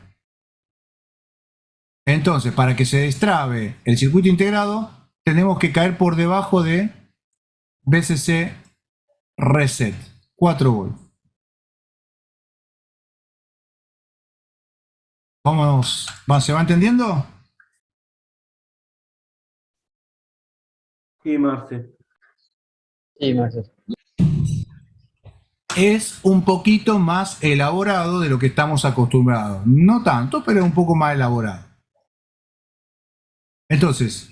Entonces, para que se destrabe el circuito integrado, tenemos que caer por debajo de VCC reset, 4 volt. Vamos, ¿se va entendiendo? Sí, Marce. Sí, Marcelo. Es un poquito más elaborado de lo que estamos acostumbrados. No tanto, pero un poco más elaborado. Entonces,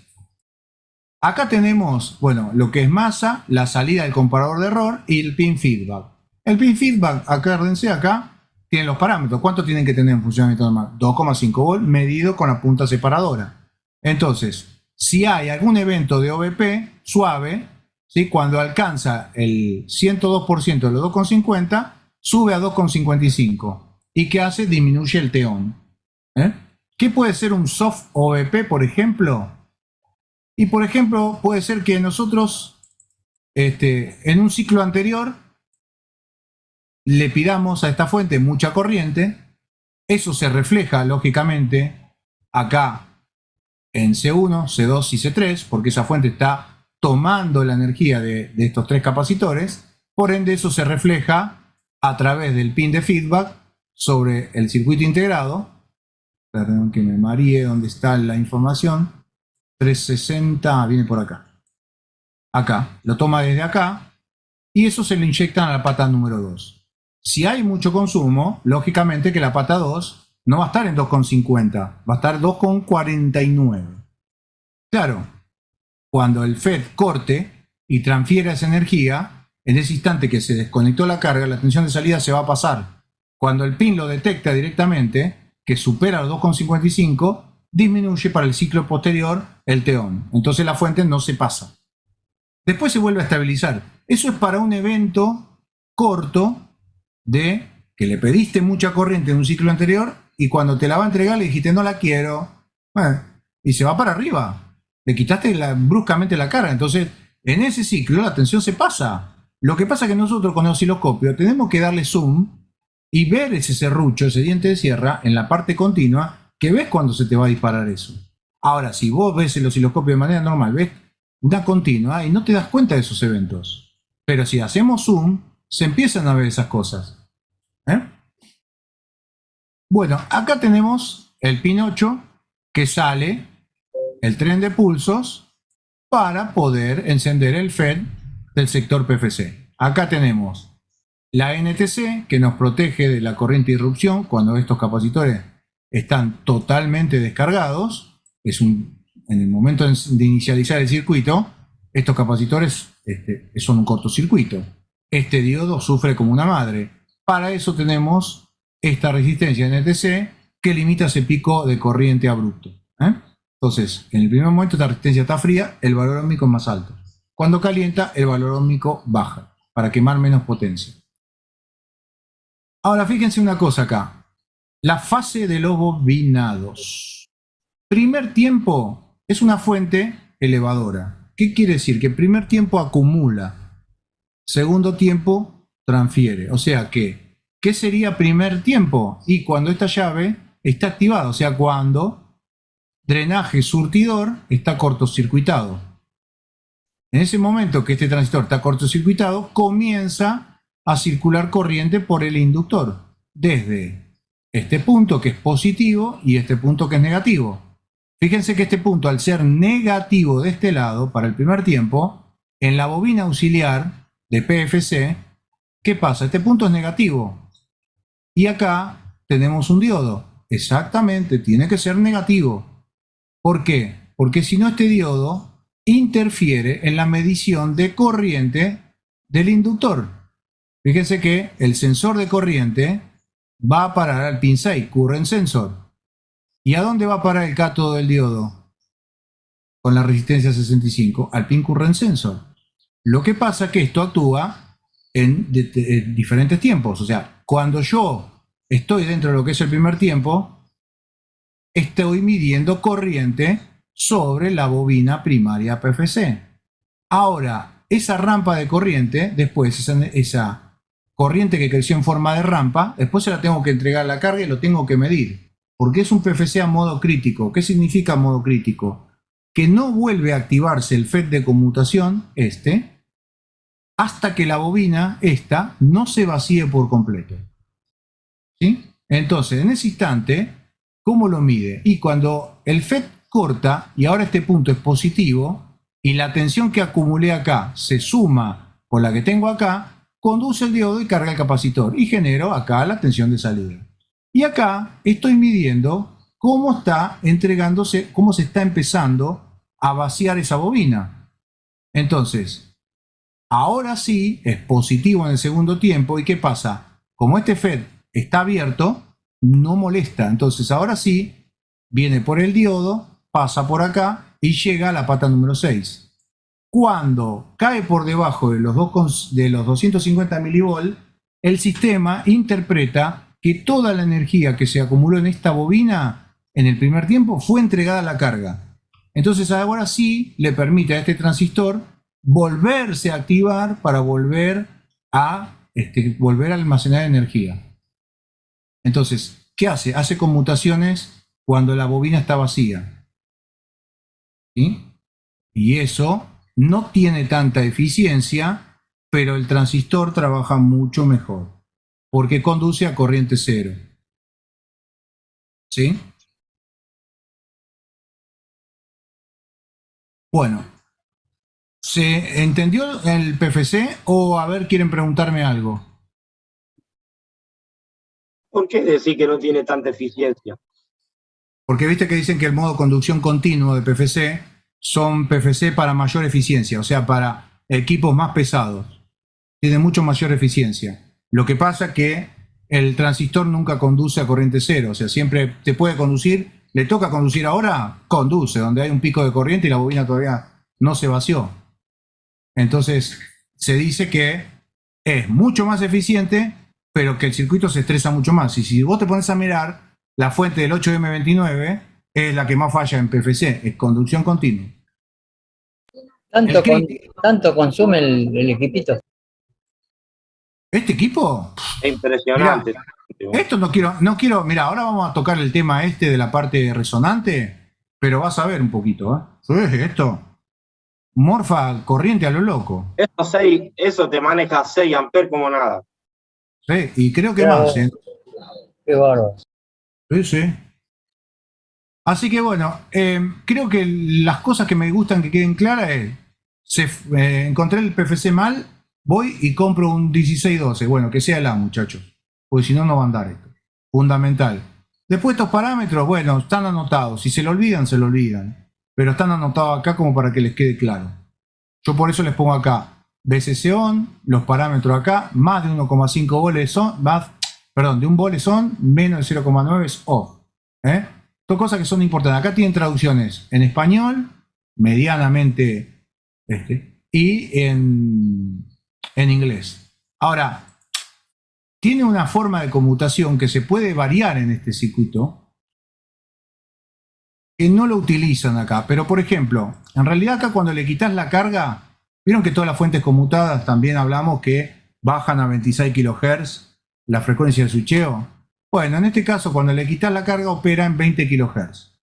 acá tenemos, bueno, lo que es masa, la salida del comparador de error y el pin feedback. El pin feedback, acuérdense acá, tiene los parámetros. ¿Cuánto tienen que tener en funcionamiento normal? 2,5 volt medido con la punta separadora. Entonces, si hay algún evento de OVP suave, ¿sí? Cuando alcanza el 102% de los 2,50, sube a 2,55. ¿Y qué hace? Disminuye el TON. ¿Qué puede ser un soft OVP, por ejemplo? Y por ejemplo, puede ser que nosotros en un ciclo anterior le pidamos a esta fuente mucha corriente. Eso se refleja, lógicamente, acá en C1, C2 y C3, porque esa fuente está tomando la energía de estos tres capacitores. Por ende, eso se refleja a través del pin de feedback sobre el circuito integrado. Perdón que me mareé, ¿dónde está la información? 360, viene por acá. Acá, lo toma desde acá y eso se lo inyectan a la pata número 2. Si hay mucho consumo, lógicamente que la pata 2 no va a estar en 2,50, va a estar 2,49. Claro, cuando el FET corte y transfiera esa energía, en ese instante que se desconectó la carga, la tensión de salida se va a pasar. Cuando el pin lo detecta directamente, que supera los 2,55, disminuye para el ciclo posterior el TON. Entonces la fuente no se pasa. Después se vuelve a estabilizar. Eso es para un evento corto de que le pediste mucha corriente en un ciclo anterior y cuando te la va a entregar le dijiste no la quiero. Y se va para arriba. Le quitaste bruscamente la carga. Entonces en ese ciclo la tensión se pasa. Lo que pasa es que nosotros con el osciloscopio tenemos que darle zoom y ver ese serrucho, ese diente de sierra en la parte continua, que ves cuando se te va a disparar eso. Ahora, si vos ves el osciloscopio de manera normal, ves una continua y no te das cuenta de esos eventos. Pero si hacemos zoom, se empiezan a ver esas cosas. Bueno, acá tenemos el pin 8 que sale el tren de pulsos para poder encender el FET del sector PFC. Acá tenemos la NTC que nos protege de la corriente de irrupción cuando estos capacitores están totalmente descargados. En el momento de inicializar el circuito, estos capacitores son un cortocircuito. Este diodo sufre como una madre. Para eso tenemos esta resistencia NTC que limita ese pico de corriente abrupto. Entonces, en el primer momento esta resistencia está fría, el valor óhmico es más alto. Cuando calienta, el valor óhmico baja para quemar menos potencia. Ahora, fíjense una cosa acá. La fase de los bobinados. Primer tiempo es una fuente elevadora. ¿Qué quiere decir? Que primer tiempo acumula. Segundo tiempo transfiere. O sea que, ¿qué sería primer tiempo? Y cuando esta llave está activada. O sea, cuando drenaje surtidor está cortocircuitado. En ese momento que este transistor está cortocircuitado, comienza a circular corriente por el inductor. Desde este punto que es positivo y este punto que es negativo. Fíjense que este punto, al ser negativo de este lado, para el primer tiempo, en la bobina auxiliar de PFC, ¿qué pasa? Este punto es negativo. Y acá tenemos un diodo. Exactamente, tiene que ser negativo. ¿Por qué? Porque si no, este diodo interfiere en la medición de corriente del inductor. Fíjense que el sensor de corriente va a parar al pin 6, current sensor. ¿Y a dónde va a parar el cátodo del diodo? Con la resistencia 65, al pin current sensor. Lo que pasa es que esto actúa en diferentes tiempos. O sea, cuando yo estoy dentro de lo que es el primer tiempo, estoy midiendo corriente sobre la bobina primaria PFC. Ahora, esa rampa de corriente, después esa corriente que creció en forma de rampa, después se la tengo que entregar a la carga y lo tengo que medir. Porque es un PFC a modo crítico. ¿Qué significa modo crítico? Que no vuelve a activarse el FET de conmutación, hasta que la bobina, no se vacíe por completo. ¿Sí? Entonces, en ese instante, ¿cómo lo mide? Y cuando el FET corta, y ahora este punto es positivo, y la tensión que acumulé acá se suma con la que tengo acá, conduce el diodo y carga el capacitor, y genero acá la tensión de salida. Y acá estoy midiendo cómo está entregándose, cómo se está empezando a vaciar esa bobina. Entonces, ahora sí es positivo en el segundo tiempo. ¿Y qué pasa? Como este FET está abierto, no molesta. Entonces, ahora sí, viene por el diodo, pasa por acá y llega a la pata número 6. Cuando cae por debajo de los 250 milivolts, el sistema interpreta que toda la energía que se acumuló en esta bobina en el primer tiempo fue entregada a la carga. Entonces ahora sí le permite a este transistor volverse a activar para volver a almacenar energía. Entonces, ¿qué hace? Hace conmutaciones cuando la bobina está vacía. ¿Sí? Y eso no tiene tanta eficiencia, pero el transistor trabaja mucho mejor, porque conduce a corriente cero. ¿Sí? Bueno, ¿se entendió el PFC o a ver, quieren preguntarme algo? ¿Por qué decir que no tiene tanta eficiencia? Porque viste que dicen que el modo conducción continuo de PFC son PFC para mayor eficiencia, o sea, para equipos más pesados. Tiene mucho mayor eficiencia. Lo que pasa es que el transistor nunca conduce a corriente cero, o sea, siempre te puede conducir, le toca conducir ahora, conduce, donde hay un pico de corriente y la bobina todavía no se vació. Entonces, se dice que es mucho más eficiente, pero que el circuito se estresa mucho más. Y si vos te pones a mirar, la fuente del 8M29 es la que más falla en PFC, es conducción continua. Tanto consume el equipito. ¿Este equipo? Es impresionante. Mirá, esto no quiero, mira, ahora vamos a tocar el tema de la parte resonante, pero vas a ver un poquito, esto morfa corriente a lo loco. Eso te maneja 6 amperes como nada. Sí, y creo que más. Qué bárbaro. Sí. Así que bueno, creo que las cosas que me gustan que queden claras es, encontré el PFC mal, voy y compro un 1612, bueno, que sea el A, muchachos, porque si no, no va a andar esto. Fundamental. Después estos parámetros, bueno, están anotados, si se lo olvidan, se lo olvidan, pero están anotados acá como para que les quede claro. Yo por eso les pongo acá, BCC on, los parámetros acá, más de 1,5 volts on, de 1 volt on, menos de 0,9 es off. Son cosas que son importantes. Acá tienen traducciones en español, medianamente, y en inglés. Ahora, tiene una forma de conmutación que se puede variar en este circuito, que no lo utilizan acá. Pero, por ejemplo, en realidad acá cuando le quitas la carga, vieron que todas las fuentes conmutadas también hablamos que bajan a 26 kHz la frecuencia de switcheo. Bueno, en este caso, cuando le quitas la carga, opera en 20 kHz.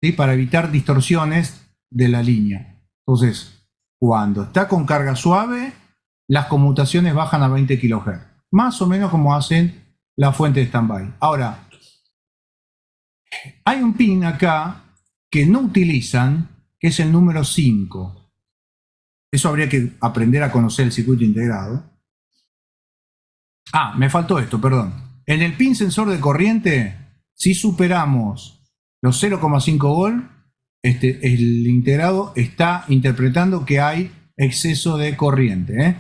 ¿Sí? Para evitar distorsiones de la línea. Entonces, cuando está con carga suave, las conmutaciones bajan a 20 kHz. Más o menos como hacen la fuente de standby. Ahora, hay un pin acá que no utilizan, que es el número 5. Eso habría que aprender a conocer el circuito integrado. Me faltó esto, perdón. En el pin sensor de corriente, si superamos los 0,5 volt, el integrado está interpretando que hay exceso de corriente, ¿eh?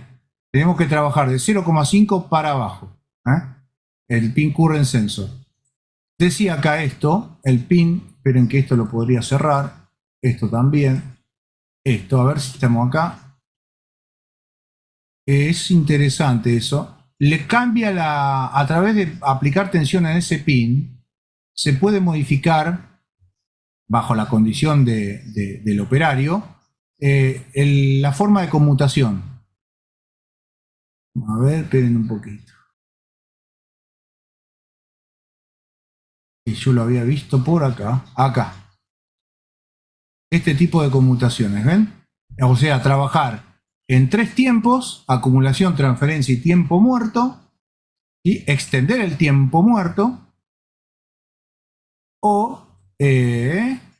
Tenemos que trabajar de 0,5 para abajo, ¿eh? El pin current sensor. Decía acá esto, el pin, esperen que esto lo podría cerrar, esto también, esto, a ver si estamos acá. Es interesante eso. Le cambia a través de aplicar tensión en ese pin, se puede modificar, bajo la condición del operario, la forma de conmutación. A ver, esperen un poquito. Y yo lo había visto por acá. Acá. Este tipo de conmutaciones, ¿ven? O sea, trabajar en 3 tiempos: acumulación, transferencia y tiempo muerto, y extender el tiempo muerto, o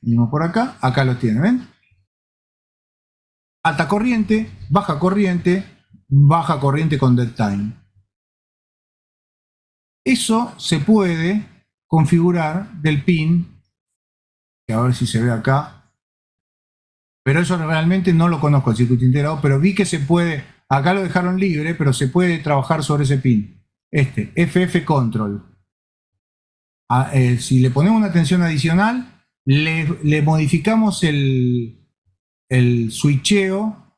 mismo por acá los tienen, ¿ven? Alta corriente con dead time. Eso se puede configurar del pin, que a ver si se ve acá, pero eso realmente no lo conozco, el circuito integrado, pero vi que se puede, acá lo dejaron libre, pero se puede trabajar sobre ese pin. FF Control. Si le ponemos una tensión adicional, le modificamos el switcheo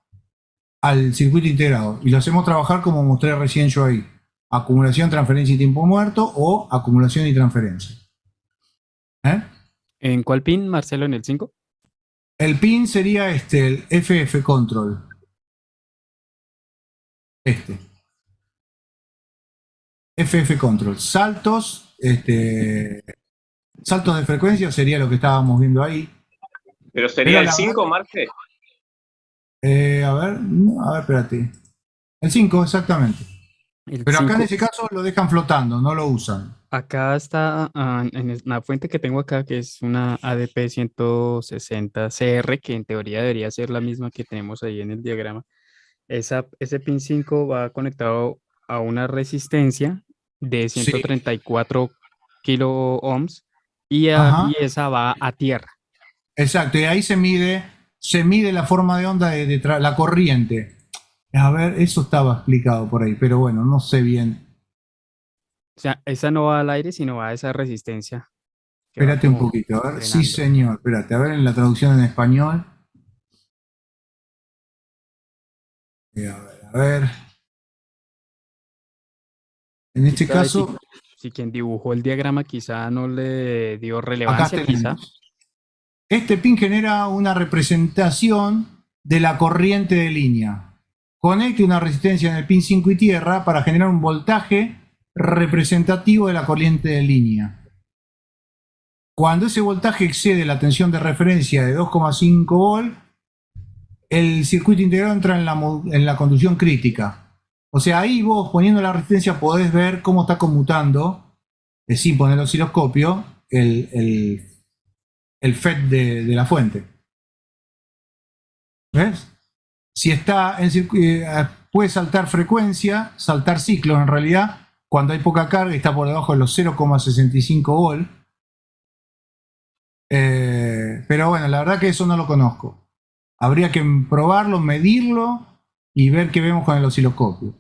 al circuito integrado y lo hacemos trabajar como mostré recién yo ahí: acumulación, transferencia y tiempo muerto, o acumulación y transferencia. ¿En cuál pin, Marcelo? ¿En el 5? El pin sería el FF Control. FF Control. Saltos, saltos de frecuencia sería lo que estábamos viendo ahí. ¿Pero sería el 5, Marce? A ver, espérate. El 5, exactamente. Pero acá en ese caso lo dejan flotando, no lo usan. Acá está en la fuente que tengo acá, que es una ADP 160CR, que en teoría debería ser la misma que tenemos ahí en el diagrama. Ese pin 5 va conectado a una resistencia de 134 kilo ohms y esa va a tierra. Exacto, y ahí se mide la forma de onda de la corriente. A ver, eso estaba explicado por ahí, pero bueno, no sé bien. O sea, esa no va al aire, sino va a esa resistencia. Espérate un poquito, a ver. Sí, señor, espérate, a ver en la traducción en español. A ver. En este caso... Si quien dibujó el diagrama quizá no le dio relevancia, quizá. Este pin genera una representación de la corriente de línea. Conecte una resistencia en el pin 5 y tierra para generar un voltaje representativo de la corriente de línea. Cuando ese voltaje excede la tensión de referencia de 2,5 volt, el circuito integrado entra en la conducción crítica. O sea, ahí vos, poniendo la resistencia, podés ver cómo está conmutando, sin poner el osciloscopio, el FET de la fuente. ¿Ves? Si está en circuito, puede saltar frecuencia, saltar ciclos en realidad, cuando hay poca carga y está por debajo de los 0,65 volt. Pero bueno, la verdad que eso no lo conozco. Habría que probarlo, medirlo y ver qué vemos con el osciloscopio.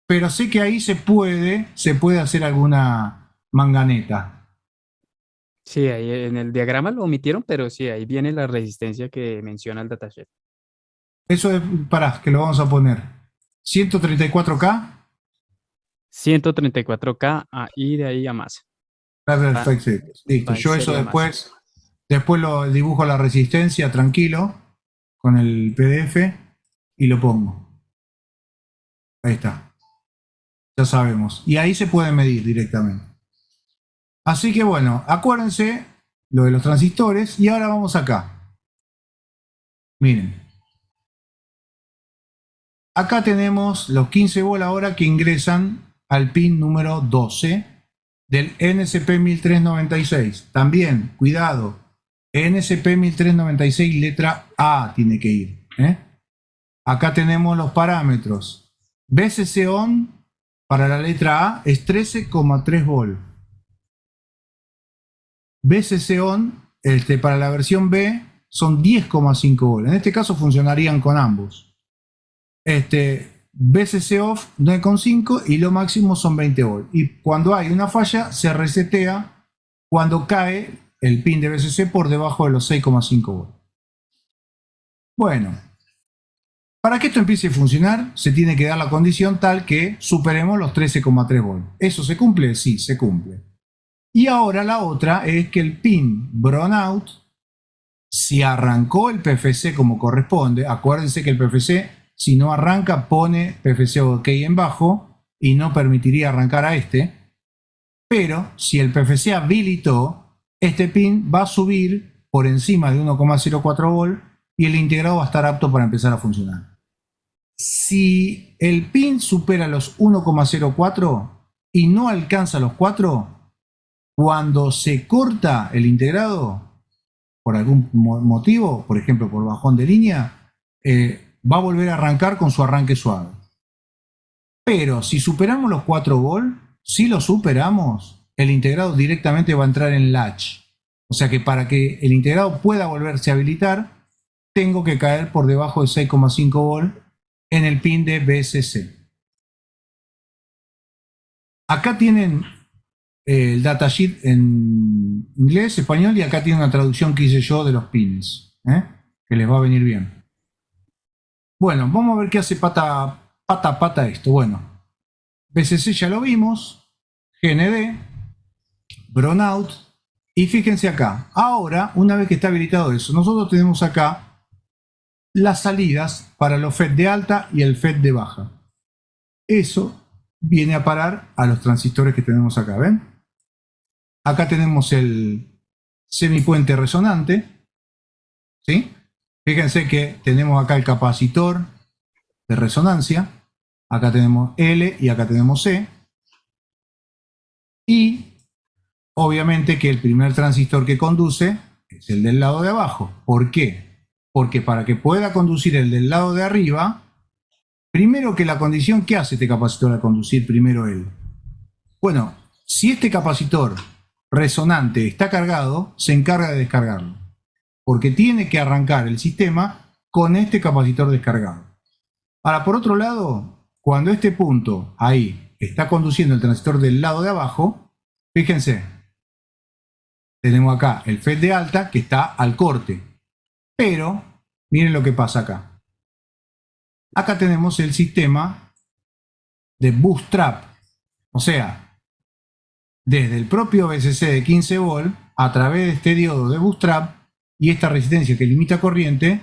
Pero sé que ahí se puede hacer alguna manganeta. Sí, ahí en el diagrama lo omitieron, pero sí, ahí viene la resistencia que menciona el datasheet. Eso es, pará, que lo vamos a poner. 134K. 134K y de ahí a más. Perfecto. Listo. Yo eso después lo dibujo la resistencia tranquilo con el PDF y lo pongo. Ahí está. Ya sabemos. Y ahí se puede medir directamente. Así que bueno, acuérdense lo de los transistores y ahora vamos acá. Miren. Acá tenemos los 15 volt ahora que ingresan al pin número 12 del NSP 1396. También, cuidado, NSP 1396 letra A tiene que ir. Acá tenemos los parámetros BCC on para la letra A es 13,3 volt. BCC on para la versión B son 10,5 volt. En este caso funcionarían con ambos. BCC off 9,5 y lo máximo son 20 volt. Y cuando hay una falla se resetea cuando cae el pin de BCC por debajo de los 6,5 volt. Bueno, para que esto empiece a funcionar se tiene que dar la condición tal que superemos los 13,3 volt. ¿Eso se cumple? Sí, se cumple. Y ahora la otra es que el pin brownout, si arrancó el PFC como corresponde, acuérdense que el PFC, si no arranca, pone PFC OK en bajo y no permitiría arrancar a pero si el PFC habilitó, este pin va a subir por encima de 1,04 volt y el integrado va a estar apto para empezar a funcionar. Si el pin supera los 1,04 y no alcanza los 4, cuando se corta el integrado, por algún motivo, por ejemplo por bajón de línea, va a volver a arrancar con su arranque suave. Pero si superamos los 4 volt, si lo superamos, el integrado directamente va a entrar en latch. O sea que para que el integrado pueda volverse a habilitar, tengo que caer por debajo de 6,5 volt en el pin de BCC. Acá tienen el datasheet en inglés, español, y acá tiene una traducción que hice yo de los pins, que les va a venir bien. Bueno, vamos a ver qué hace pata esto. Bueno, BCC ya lo vimos, GND, brownout, y fíjense acá. Ahora, una vez que está habilitado eso, nosotros tenemos acá las salidas para los FET de alta y el FET de baja. Eso viene a parar a los transistores que tenemos acá, ¿ven? Acá tenemos el semipuente resonante, ¿sí? Fíjense que tenemos acá el capacitor de resonancia, acá tenemos L y acá tenemos C, y obviamente que el primer transistor que conduce es el del lado de abajo. ¿Por qué? Porque para que pueda conducir el del lado de arriba, primero que la condición, ¿qué hace este capacitor al conducir primero él? Bueno, si este capacitor resonante está cargado, se encarga de descargarlo, porque tiene que arrancar el sistema con este capacitor descargado. Ahora, por otro lado, cuando este punto ahí está conduciendo el transistor del lado de abajo, fíjense, tenemos acá el FET de alta que está al corte, pero miren lo que pasa acá. Acá tenemos el sistema de bootstrap, o sea, desde el propio BCC de 15 volt, a través de este diodo de bootstrap y esta resistencia que limita corriente,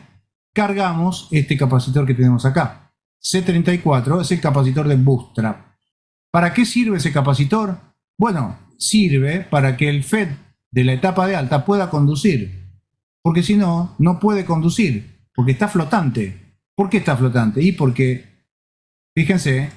cargamos este capacitor que tenemos acá. C34 es el capacitor de bootstrap. ¿Para qué sirve ese capacitor? Bueno, sirve para que el FET de la etapa de alta pueda conducir, porque si no, no puede conducir, porque está flotante. ¿Por qué está flotante? Y porque, fíjense,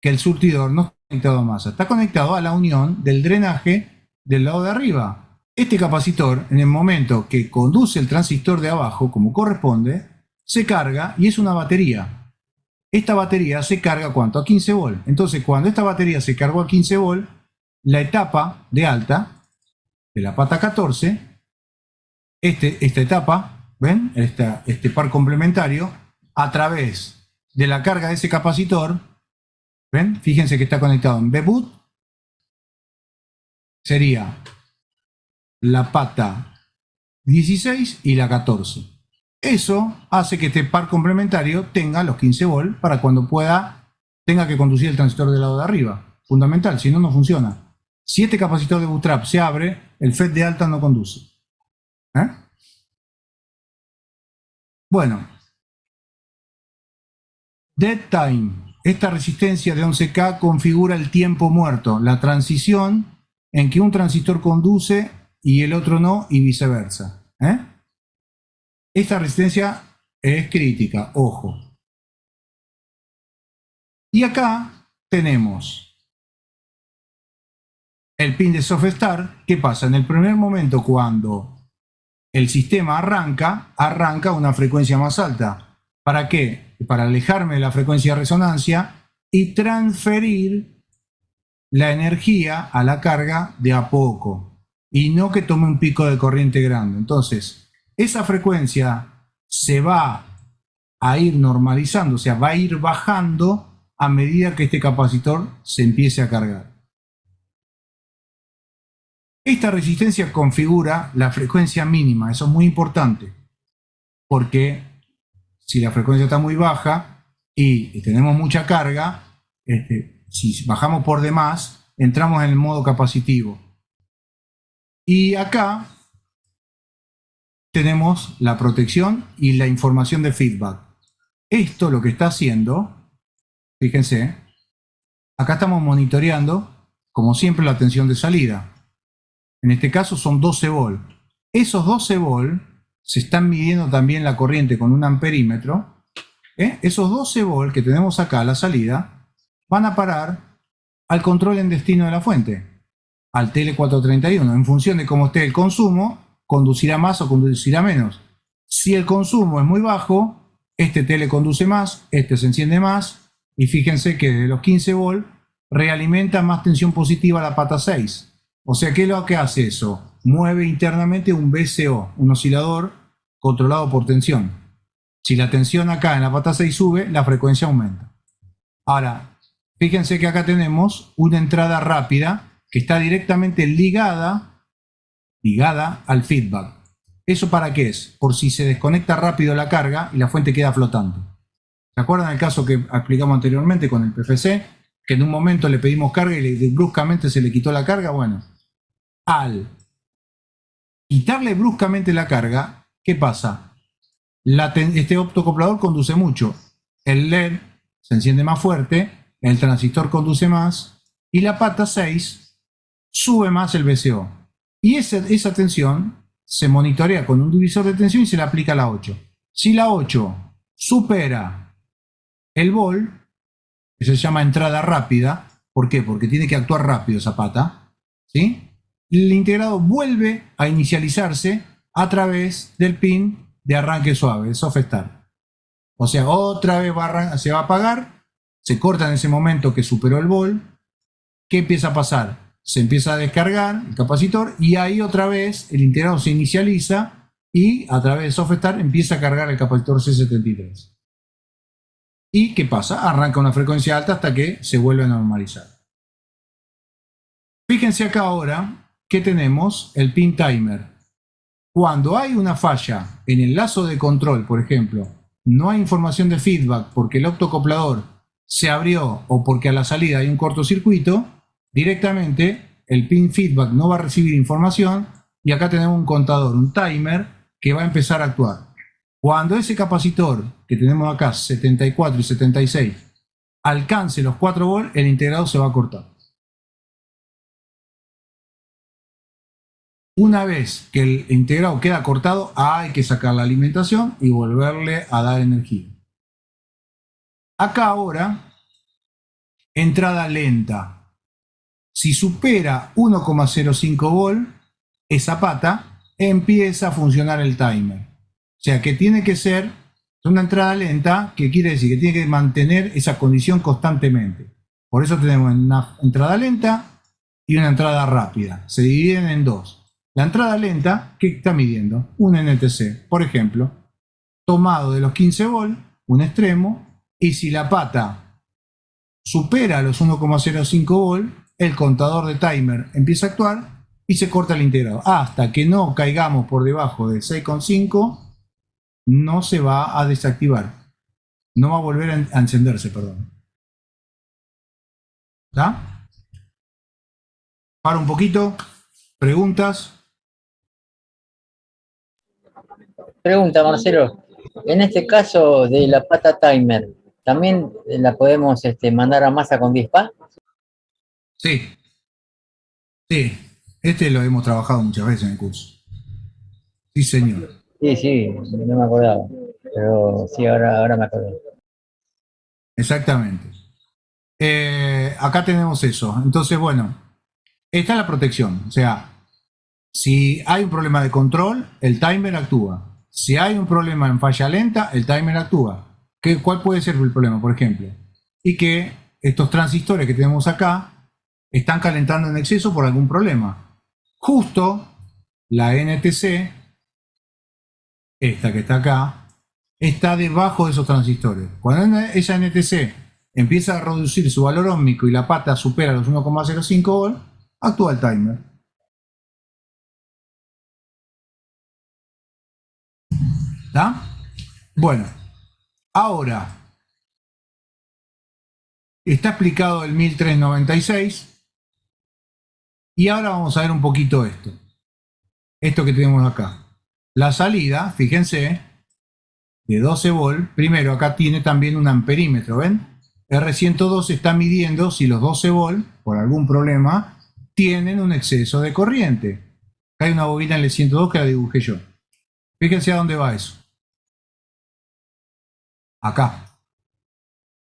que el surtidor no está conectado a masa, está conectado a la unión del drenaje del lado de arriba. Este capacitor, en el momento que conduce el transistor de abajo, como corresponde, se carga y es una batería. Esta batería se carga ¿cuánto? A 15 volt. Entonces, cuando esta batería se cargó a 15 volt, la etapa de alta, de la pata 14, esta etapa, ¿ven? Este par complementario, a través de la carga de ese capacitor, ¿ven? Fíjense que está conectado en B-boot, sería la pata 16 y la 14. Eso hace que este par complementario tenga los 15 volt para cuando tenga que conducir el transistor del lado de arriba. Fundamental, si no, no funciona. Si este capacitor de bootstrap se abre, el FET de alta no conduce. Bueno, dead time. Esta resistencia de 11K configura el tiempo muerto, la transición en que un transistor conduce y el otro no, y viceversa. Esta resistencia es crítica, ojo. Y acá tenemos el pin de soft start. ¿Qué pasa? En el primer momento, cuando el sistema arranca a una frecuencia más alta. ¿Para qué? Para alejarme de la frecuencia de resonancia y transferir la energía a la carga de a poco y no que tome un pico de corriente grande. Entonces, esa frecuencia se va a ir normalizando, o sea, va a ir bajando a medida que este capacitor se empiece a cargar. Esta resistencia configura la frecuencia mínima, eso es muy importante, porque si la frecuencia está muy baja y tenemos mucha carga, si bajamos por demás, entramos en el modo capacitivo. Y acá tenemos la protección y la información de feedback. Esto lo que está haciendo, fíjense, acá estamos monitoreando, como siempre, la tensión de salida. En este caso son 12 volt. Esos 12 volt se están midiendo también la corriente con un amperímetro. Esos 12 volt que tenemos acá a la salida van a parar al control en destino de la fuente, al TL431. En función de cómo esté el consumo, conducirá más o conducirá menos. Si el consumo es muy bajo, este tele conduce más, este se enciende más, y fíjense que de los 15 volt realimenta más tensión positiva a la pata 6. O sea, ¿qué es lo que hace eso? Mueve internamente un VCO, un oscilador controlado por tensión. Si la tensión acá en la pata 6 sube, la frecuencia aumenta. Ahora, fíjense que acá tenemos una entrada rápida que está directamente ligada al feedback. ¿Eso para qué es? Por si se desconecta rápido la carga y la fuente queda flotante. ¿Se acuerdan el caso que explicamos anteriormente con el PFC? Que en un momento le pedimos carga y bruscamente se le quitó la carga. Bueno, al quitarle bruscamente la carga, ¿qué pasa? Este optocoplador conduce mucho. El LED se enciende más fuerte, el transistor conduce más y la pata 6 sube más el VCO. Y esa tensión se monitorea con un divisor de tensión y se le aplica a la 8. Si la 8 supera el volt, que se llama entrada rápida, ¿por qué? Porque tiene que actuar rápido esa pata, ¿sí? El integrado vuelve a inicializarse a través del pin de arranque suave, el soft start. O sea, otra vez se va a apagar, se corta en ese momento que superó el volt. ¿Qué empieza a pasar? Se empieza a descargar el capacitor y ahí otra vez el integrado se inicializa y a través de soft start empieza a cargar el capacitor C73. ¿Y qué pasa? Arranca una frecuencia alta hasta que se vuelve a normalizar. Fíjense acá ahora que tenemos el pin timer. Cuando hay una falla en el lazo de control, por ejemplo, no hay información de feedback porque el optocoplador se abrió o porque a la salida hay un cortocircuito, directamente el pin feedback no va a recibir información y acá tenemos un contador, un timer que va a empezar a actuar. Cuando ese capacitor que tenemos acá, 74 y 76, alcance los 4 volt, el integrado se va a cortar. Una vez que el integrado queda cortado, hay que sacar la alimentación y volverle a dar energía. Acá ahora, entrada lenta. Si supera 1,05 volt, esa pata empieza a funcionar el timer. O sea que tiene que ser una entrada lenta, que quiere decir que tiene que mantener esa condición constantemente. Por eso tenemos una entrada lenta y una entrada rápida. Se dividen en dos. La entrada lenta, ¿qué está midiendo? Un NTC, por ejemplo, tomado de los 15 volt, un extremo, y si la pata supera los 1,05 volt, el contador de timer empieza a actuar y se corta el integrado. Hasta que no caigamos por debajo de 6,5, no se va a desactivar. No va a volver a encenderse, perdón. ¿Está? Para un poquito. ¿Preguntas? Pregunta, Marcelo. En este caso de la pata timer, ¿también la podemos mandar a masa con 10 PA? Sí. Sí. Este lo hemos trabajado muchas veces en el curso. Sí, señor. Sí, no me acordaba. Pero sí, ahora me acordé. Exactamente. Acá tenemos eso. Entonces, bueno, esta es la protección. O sea, si hay un problema de control, el timer actúa. Si hay un problema en falla lenta, el timer actúa. ¿Cuál puede ser el problema, por ejemplo? Y que estos transistores que tenemos acá están calentando en exceso por algún problema. Justo la NTC, esta que está acá, está debajo de esos transistores. Cuando esa NTC empieza a reducir su valor óhmico y la pata supera los 1,05 volts, actúa el timer. ¿Está? Bueno, ahora está explicado el 1396 y ahora vamos a ver un poquito esto. Esto que tenemos acá. La salida, fíjense, de 12 volts. Primero, acá tiene también un amperímetro, ¿ven? R102 está midiendo si los 12 volts, por algún problema, tienen un exceso de corriente. Acá hay una bobina L102 que la dibujé yo. Fíjense a dónde va eso. Acá.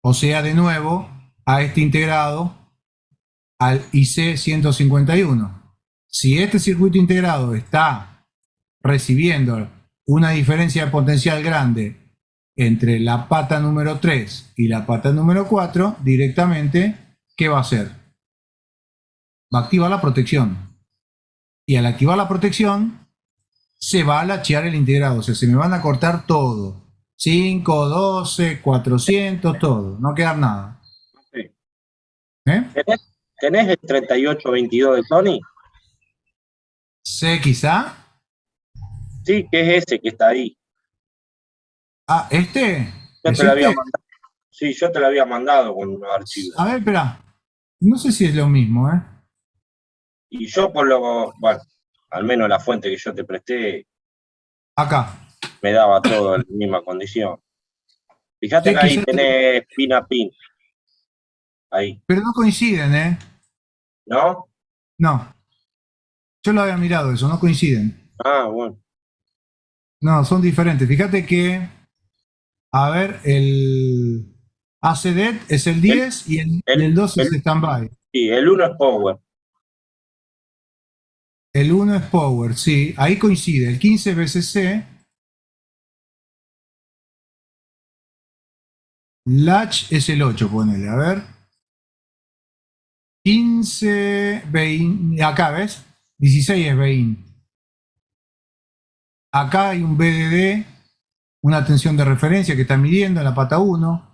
O sea, de nuevo, a este integrado al IC 151. Si este circuito integrado está recibiendo una diferencia de potencial grande entre la pata número 3 y la pata número 4, directamente, ¿qué va a hacer? Va a activar la protección. Y al activar la protección, se va a lachear el integrado. O sea, se me van a cortar todo. 5, 12, 400, todo. No queda nada. Sí. ¿Eh? ¿Tenés el 3822 de Sony? ¿C quizá? Sí, que es ese que está ahí. Ah, ¿este? Yo ¿Es te lo había este? mandado. Sí, yo te lo había mandado con unos archivos. A ver, espera. No sé si es lo mismo, ¿eh? Y yo por lo, bueno, al menos la fuente que yo te presté Acá. me daba todo en la misma condición. Fíjate Sí, que ahí quizás- tenés pin a pin. Ahí, Pero no coinciden, ¿eh? ¿no? No. Yo lo había mirado eso, no coinciden. Ah, bueno. No, son diferentes. Fíjate que, a ver, el ACDET es el 10 y el 2 es standby. Sí, el 1 es power. El 1 es power, sí. Ahí coincide. El 15 es BCC. Latch es el 8, ponele. A ver. 15, 20. Acá, ¿ves? 16 es BIN. Acá hay un BDD, una tensión de referencia que está midiendo en la pata 1.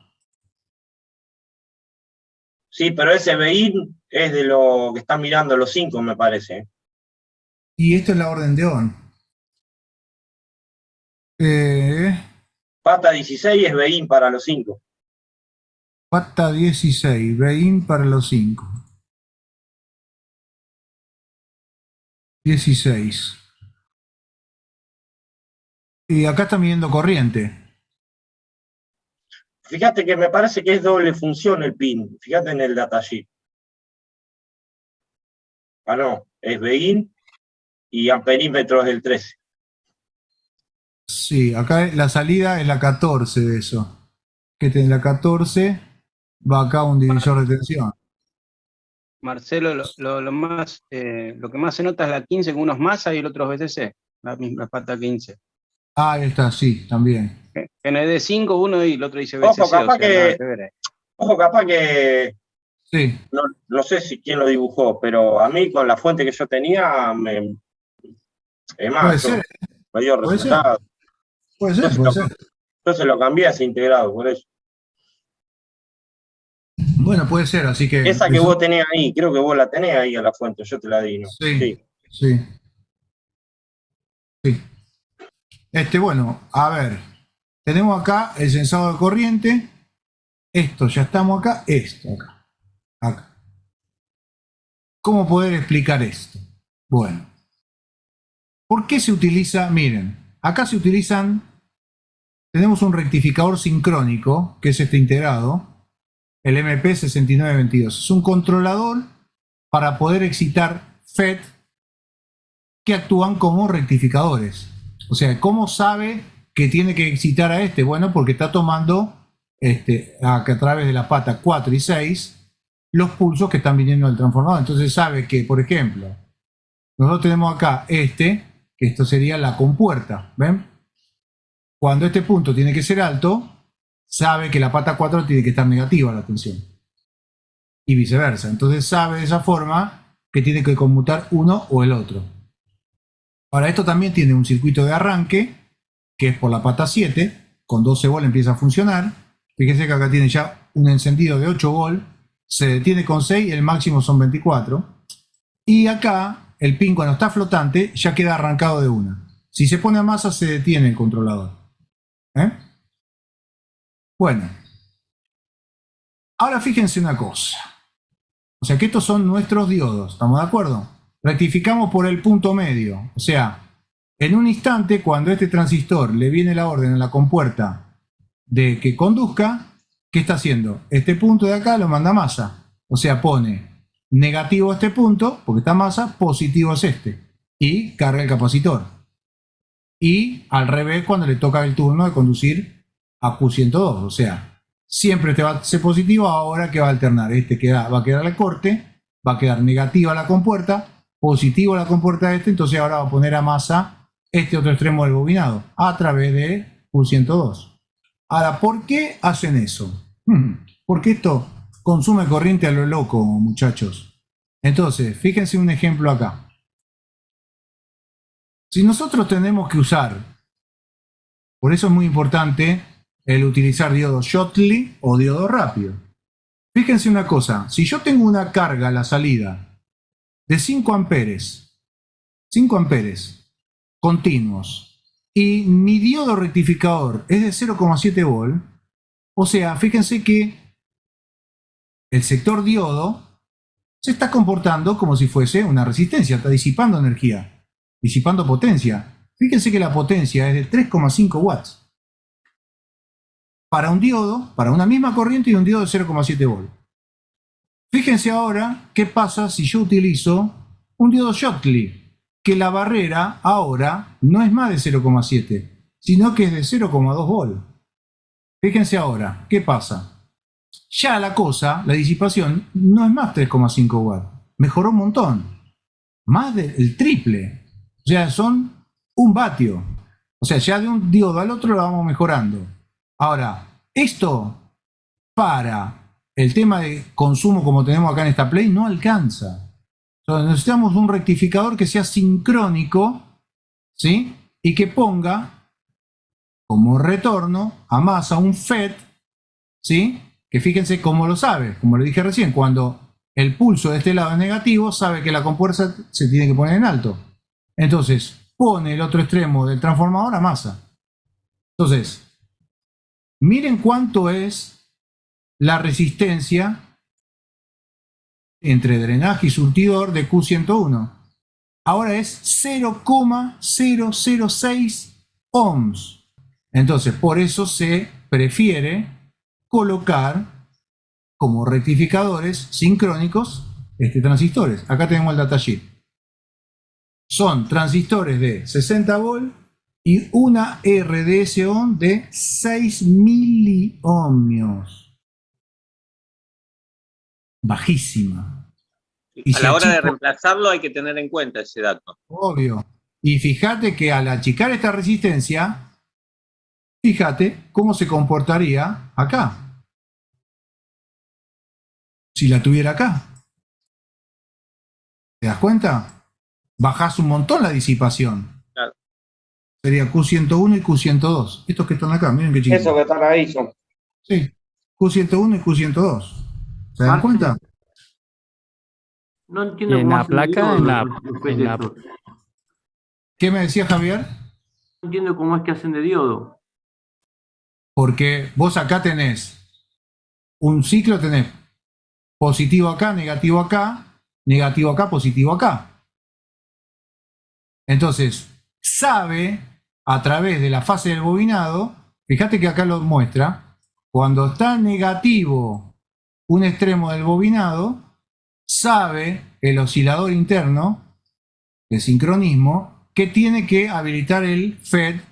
Sí, pero ese BIN es de lo que están mirando los 5, me parece. Y esto es la orden de ON. Pata 16 es BIN para los 5. Pata 16, BIN para los 5. 16. Y acá está midiendo corriente. Fíjate que me parece que es doble función el pin. Fíjate en el datasheet. Ah, no, es BIN y amperímetro es el 13. Sí, acá la salida es la 14 de eso. Que tiene la 14, va acá un divisor de tensión. Marcelo, lo que más se nota es la 15 con unos masa y el otro BCC, la misma pata 15. Ah, ahí está, sí, también. En el D5 uno y el otro dice Ojo, BCC, o sea, capaz que- nada que ver. Ojo, capaz que, Sí, no sé si quién lo dibujó, pero a mí con la fuente que yo tenía, es puede más, ser, me dio puede ser. resultado. puede ser, puede ser. Yo se lo cambié a ese integrado, por eso. Bueno, puede ser, así que... Esa que eso- vos tenés ahí, creo que vos la tenés ahí a la fuente, yo te la di, ¿no? Sí, sí. Sí. Bueno, a ver. Tenemos acá el sensado de corriente. Esto, ya estamos acá. Esto, acá. Acá. ¿Cómo poder explicar esto? Bueno. ¿Por qué se utiliza? Miren, acá se utilizan... Tenemos un rectificador sincrónico, que es este integrado, el MP6922. Es un controlador para poder excitar FET que actúan como rectificadores. O sea, ¿cómo sabe que tiene que excitar a este? Bueno, porque está tomando a través de la pata 4 y 6 los pulsos que están viniendo del transformador. Entonces sabe que, por ejemplo, nosotros tenemos acá que esto sería la compuerta, ¿ven? Cuando este punto tiene que ser alto, sabe que la pata 4 tiene que estar negativa la tensión. y viceversa. Entonces sabe de esa forma que tiene que conmutar uno o el otro. Ahora, esto también tiene un circuito de arranque, que es por la pata 7, con 12 volt empieza a funcionar. Fíjense que acá tiene ya un encendido de 8 volt, se detiene con 6 y el máximo son 24. Y acá, el pin cuando está flotante, ya queda arrancado de una. Si se pone a masa, se detiene el controlador. Bueno. Ahora fíjense una cosa. O sea que estos son nuestros diodos, ¿estamos de acuerdo? Rectificamos por el punto medio. O sea, en un instante, cuando este transistor le viene la orden a la compuerta de que conduzca, ¿qué está haciendo? Este punto de acá lo manda a masa. O sea, pone negativo a este punto, porque está masa, positivo es este. Y carga el capacitor. Y al revés cuando le toca el turno de conducir a Q102. O sea, siempre este va a ser positivo, ahora que va a alternar. Este va a quedar al corte, va a quedar negativa la compuerta, positivo la compuerta de este, entonces ahora va a poner a masa este otro extremo del bobinado a través de Q102. Ahora, ¿por qué hacen eso? Porque esto consume corriente a lo loco, muchachos. Entonces, fíjense un ejemplo acá. Si nosotros tenemos que usar, por eso es muy importante el utilizar diodos Schottky o diodos rápidos. Fíjense una cosa, si yo tengo una carga a la salida de 5 amperes continuos, y mi diodo rectificador es de 0,7 volt, o sea, fíjense que el sector diodo se está comportando como si fuese una resistencia, está disipando energía, disipando potencia. Fíjense que la potencia es de 3,5 watts. Para un diodo, para una misma corriente y un diodo de 0,7 volt. Fíjense ahora qué pasa si yo utilizo un diodo Schottky, que la barrera ahora no es más de 0,7, sino que es de 0,2 volt. Fíjense ahora, ¿qué pasa? Ya la cosa, la disipación, no es más 3,5 watts. Mejoró un montón. Más del triple. O sea, son 1 vatio. O sea, ya de un diodo al otro lo vamos mejorando. Ahora, esto para el tema de consumo como tenemos acá en esta Play no alcanza. Entonces, necesitamos un rectificador que sea sincrónico, ¿sí? Y que ponga como retorno a masa un FET, ¿sí? Que fíjense cómo lo sabe. Como le dije recién, cuando el pulso de este lado es negativo, sabe que la compuerta se tiene que poner en alto. Entonces, pone el otro extremo del transformador a masa. Entonces, miren cuánto es la resistencia entre drenaje y surtidor de Q101. Ahora es 0,006 ohms. Entonces, por eso se prefiere colocar como rectificadores sincrónicos transistores. Acá tenemos el datasheet. Son transistores de 60 volt y una RDS-ON de 6 miliohmios. Bajísima. Y a la hora de reemplazarlo hay que tener en cuenta ese dato. Obvio. Y fíjate que al achicar esta resistencia, fíjate cómo se comportaría acá. Si la tuviera acá. ¿Te das cuenta? Bajás un montón la disipación. Claro. Sería Q101 y Q102. Estos que están acá, miren qué chiquitos. Eso que están ahí son. Sí, Q101 y Q102. ¿Se dan cuenta? No entiendo En cómo la hacen placa, de en diodo, la- ¿Qué me decía Javier? No entiendo cómo es que hacen de diodo. Porque vos acá tenés un ciclo, tenés positivo acá, negativo acá, positivo acá. Entonces, sabe a través de la fase del bobinado, fíjate que acá lo muestra, cuando está negativo un extremo del bobinado, sabe el oscilador interno de sincronismo que tiene que habilitar el FET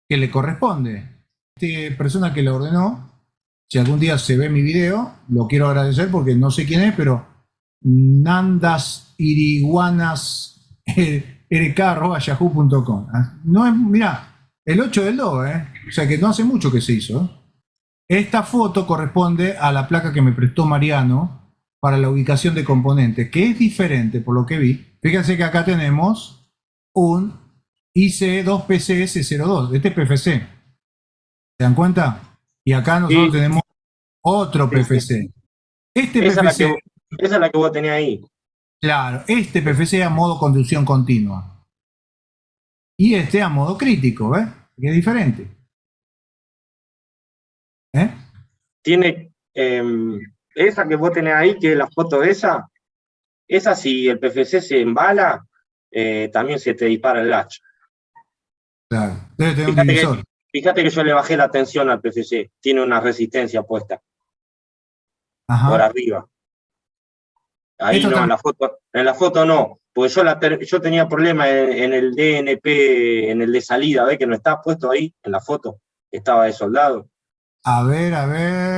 que le corresponde. Esta persona que lo ordenó, si algún día se ve mi video, lo quiero agradecer porque no sé quién es, pero Nandas Iriguanas rk@yahoo.com. No es, mirá, el 8 del 2, o sea que no hace mucho que se hizo. Esta foto corresponde a la placa que me prestó Mariano para la ubicación de componentes, que es diferente por lo que vi. Fíjense que acá tenemos un IC2PCS02, este es PFC. ¿Se dan cuenta? Y acá nosotros Sí. tenemos otro Sí, sí. PFC. Este Esa PFC, es la que vos tenés ahí. claro, este PFC a modo conducción continua. Y este a modo crítico, ¿ves? Que es diferente. ¿Eh? Tiene esa que vos tenés ahí, que es la foto de esa si el PFC se embala, también se te dispara el latch. Claro, debe tener un Fíjate divisor. Fíjate que yo le bajé la tensión al PFC, tiene una resistencia puesta Ajá. por arriba. Ahí Esto no, también- en la foto no, porque yo tenía problemas en el DNP, en el de salida, ¿ves que no está puesto ahí en la foto? Estaba de soldado. A ver,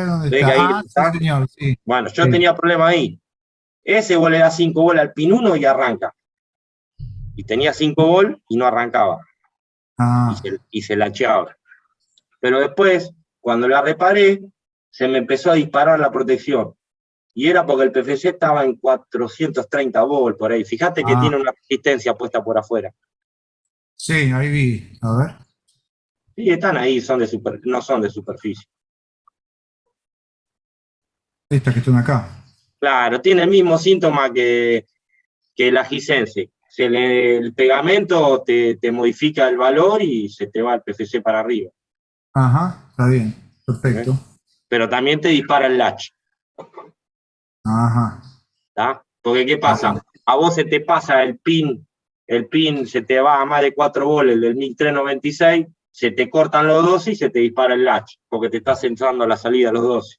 ¿dónde ¿Ve está? que ahí Ah, está? sí, señor, sí. Bueno, yo Sí. tenía problemas ahí. Ese vos le das 5 bolas al pin 1 y arranca. Y tenía 5 bolas y no arrancaba. Ah, Y se lacheaba. Pero después, cuando la reparé, se me empezó a disparar la protección. Y era porque el PFC estaba en 430 volts por ahí. Fíjate que Ah. tiene una resistencia puesta por afuera. sí, ahí vi. A ver. Y están ahí, no son de superficie. Estas que están acá. Claro, tiene el mismo síntoma que la Gisense. El pegamento te modifica el valor y se te va el PFC para arriba. Ajá, está bien. Perfecto. Pero también te dispara el latch. Ajá. ¿Tá? Porque ¿qué pasa? A vos se te pasa el pin se te va a más de 4 volts, el del 1396, se te cortan los 12 y se te dispara el latch, porque te estás entrando a la salida a los 12.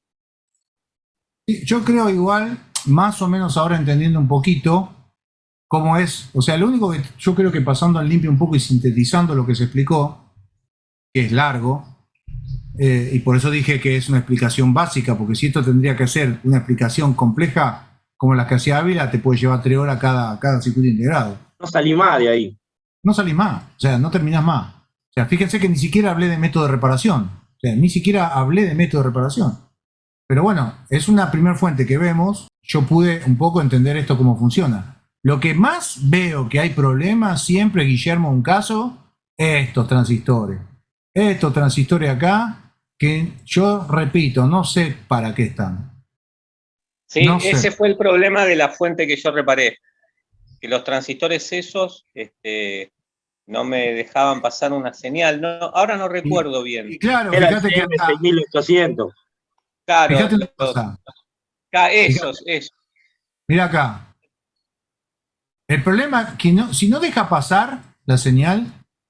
Sí, yo creo igual, más o menos ahora entendiendo un poquito cómo es, o sea, lo único que yo creo que pasando al limpio un poco y sintetizando lo que se explicó, que es largo, y por eso dije que es una explicación básica, porque si esto tendría que ser una explicación compleja como la que hacía Ávila, te puede llevar 3 horas cada circuito integrado. No salí más de ahí. No salís más, o sea, no terminás más. O sea, fíjense que ni siquiera hablé de método de reparación. O sea, ni siquiera hablé de método de reparación. Pero bueno, es una primera fuente que vemos. Yo pude un poco entender esto cómo funciona. Lo que más veo que hay problemas siempre, Guillermo, un caso, estos transistores. Estos transistores acá, que yo repito, no sé para qué están. Sí, No sé. ese fue el problema de la fuente que yo reparé. Que los transistores esos no me dejaban pasar una señal. No, ahora no recuerdo bien. Y claro, Era el fíjate que acá, CM6800. Claro, fíjate una cosa. esos. Mira acá. El problema es que si no deja pasar la señal,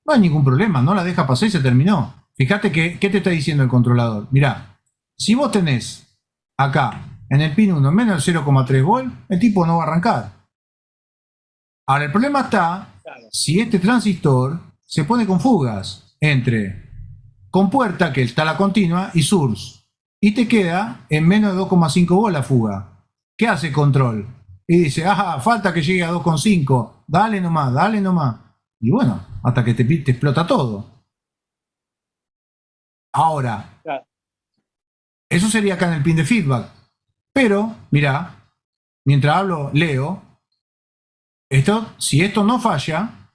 no hay ningún problema, no la deja pasar y se terminó. Fíjate que, ¿qué te está diciendo el controlador? Mirá, si vos tenés acá en el pin 1 menos de 0,3 volt, el tipo no va a arrancar. Ahora, el problema está si este transistor se pone con fugas entre compuerta, que está la continua, y source, y te queda en menos de 2,5 volt la fuga. ¿Qué hace control? Y dice, falta que llegue a 2,5, dale nomás. Y bueno, hasta que te explota todo. Ahora, Claro. eso sería acá en el pin de feedback. Pero, mirá, mientras hablo, leo, si esto no falla,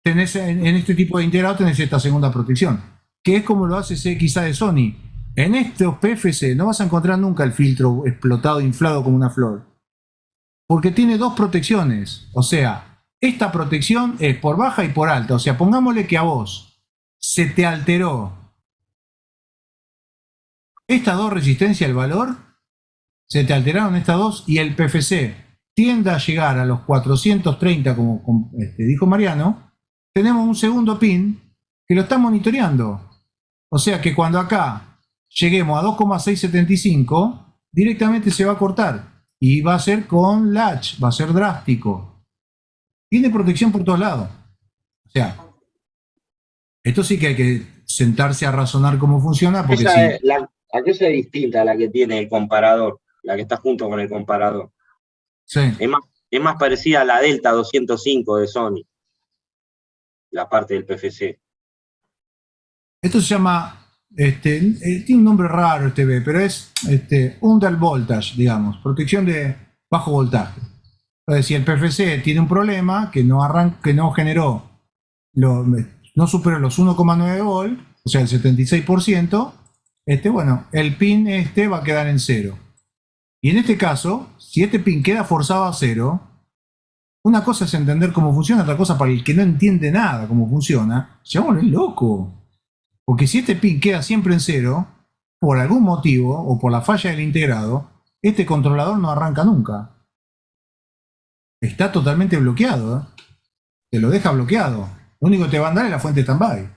tenés en este tipo de integrado tenés esta segunda protección, que es como lo hace CXA de Sony. En estos PFC no vas a encontrar nunca el filtro explotado, inflado como una flor. Porque tiene dos protecciones. O sea, esta protección es por baja y por alta. O sea, pongámosle que a vos se te alteró estas dos resistencias, el valor, se te alteraron estas dos y el PFC tiende a llegar a los 430, como dijo Mariano, tenemos un segundo pin que lo está monitoreando. O sea que cuando acá lleguemos a 2,675, directamente se va a cortar. Y va a ser con latch, va a ser drástico. Tiene protección por todos lados. O sea, esto sí que hay que sentarse a razonar cómo funciona, porque Aquella es distinta a la que tiene el comparador, la que está junto con el comparador. sí. Es más parecida a la Delta 205 de Sony, la parte del PFC. Esto se llama tiene un nombre raro este B, pero es under voltage, digamos, protección de bajo voltaje. Entonces, si el PFC tiene un problema que no generó, no superó los 1,9 volt, o sea, el 76%, bueno, el pin va a quedar en cero. Y en este caso, si este pin queda forzado a cero, una cosa es entender cómo funciona, otra cosa para el que no entiende nada cómo funciona, se va a volver loco. Porque si este pin queda siempre en cero, por algún motivo o por la falla del integrado, este controlador no arranca nunca. Está totalmente bloqueado, ¿eh? Te lo deja bloqueado. Lo único que te va a andar es la fuente standby.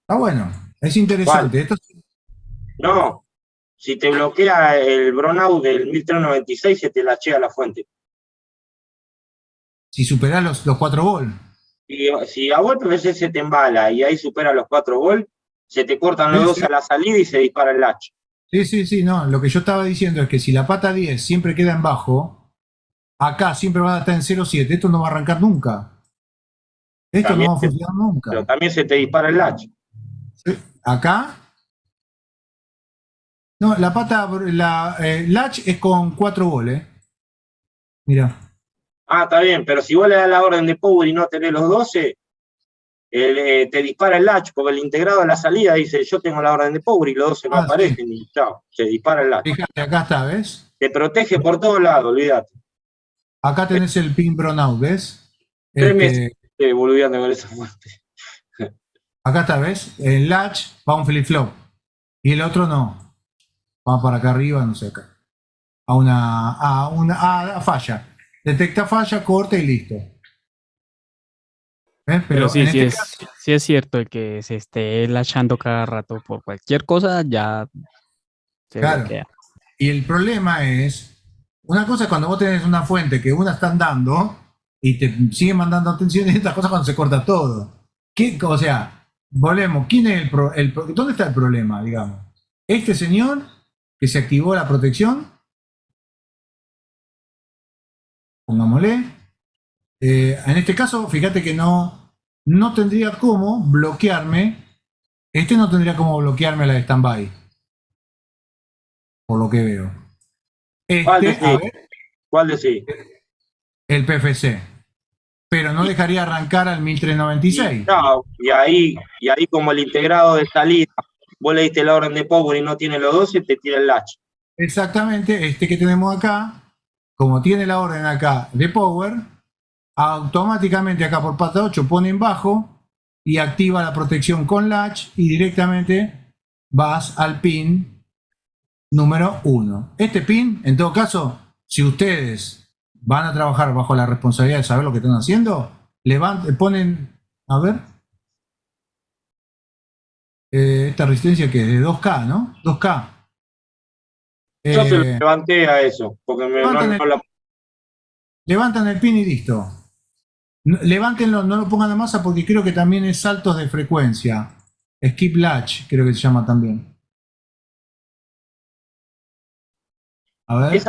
Está bueno, es interesante. Esto... No, si te bloquea el brownout del 1396, se te lachea la fuente. Si superás los 4 volt. Si a vos PFC se te embala y ahí supera los 4 volt, se te cortan los dos a la salida y se dispara el latch. Sí, no. Lo que yo estaba diciendo es que si la pata 10 siempre queda en bajo, acá siempre va a estar en 0,7. Esto no va a arrancar nunca. Esto también no va a funcionar nunca. Pero también se te dispara el latch. Acá. No, la pata, latch es con 4 volt, Mira. Ah, está bien, pero si vos le das la orden de power y no tenés los 12, te dispara el latch, porque el integrado a la salida dice, yo tengo la orden de power y los 12 no aparecen, y chao, se dispara el latch. Fíjate, acá está, ¿ves? Te protege por todos lados, olvídate. Acá tenés el pin brownout, ¿ves? 3 meses boludeando con esa fuente. Acá está, ¿ves? El latch va a un flip-flop y el otro no. Va para acá arriba, no sé, acá. A falla. Detecta falla, corta y listo. Pero sí, sí es cierto el que se esté lachando cada rato por cualquier cosa, ya se bloquea. Y el problema es, una cosa es cuando vos tenés una fuente que una están dando y te sigue mandando atención, y otra cosa cuando se corta todo. O sea, volvemos, ¿quién es ¿dónde está el problema, digamos? Este señor que se activó la protección, pongámosle, en este caso, fíjate que no tendría cómo bloquearme, no tendría cómo bloquearme la de standby, por lo que veo. ¿Cuál decís? El PFC. Pero no dejaría arrancar al 1396. No, y ahí como el integrado de salida, vos le diste la orden de power y no tiene los 12, te tira el latch. Exactamente, que tenemos acá, como tiene la orden acá de power, automáticamente acá por pata 8 pone en bajo y activa la protección con latch y directamente vas al pin número 1. Este pin, en todo caso, si ustedes van a trabajar bajo la responsabilidad de saber lo que están haciendo, ponen, a ver, esta resistencia que es de 2K, ¿no? 2K. Yo se lo levanté a eso, porque levantan el pin y listo. Levántenlo, no lo pongan a masa porque creo que también es saltos de frecuencia. Skip latch, creo que se llama también. A ver.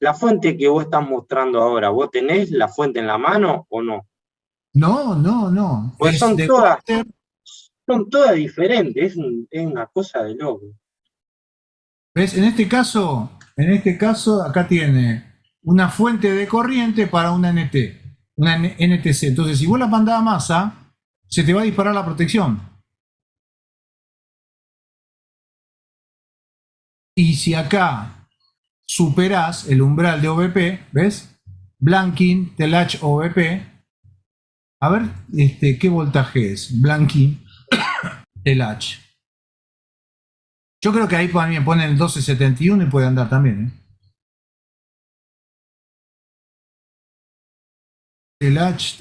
La fuente que vos estás mostrando ahora, ¿vos tenés la fuente en la mano o no? No. Pues son todas diferentes, es una cosa de loco. ¿Ves? En este caso, acá tiene una fuente de corriente para una una NTC. Entonces, si vos la mandás a masa, se te va a disparar la protección. Y si acá superás el umbral de OVP, ¿ves? Blanking de latch OVP. A ver, ¿qué voltaje es? Blanking de latch. Yo creo que ahí también ponen el 1271 y puede andar también, The latch.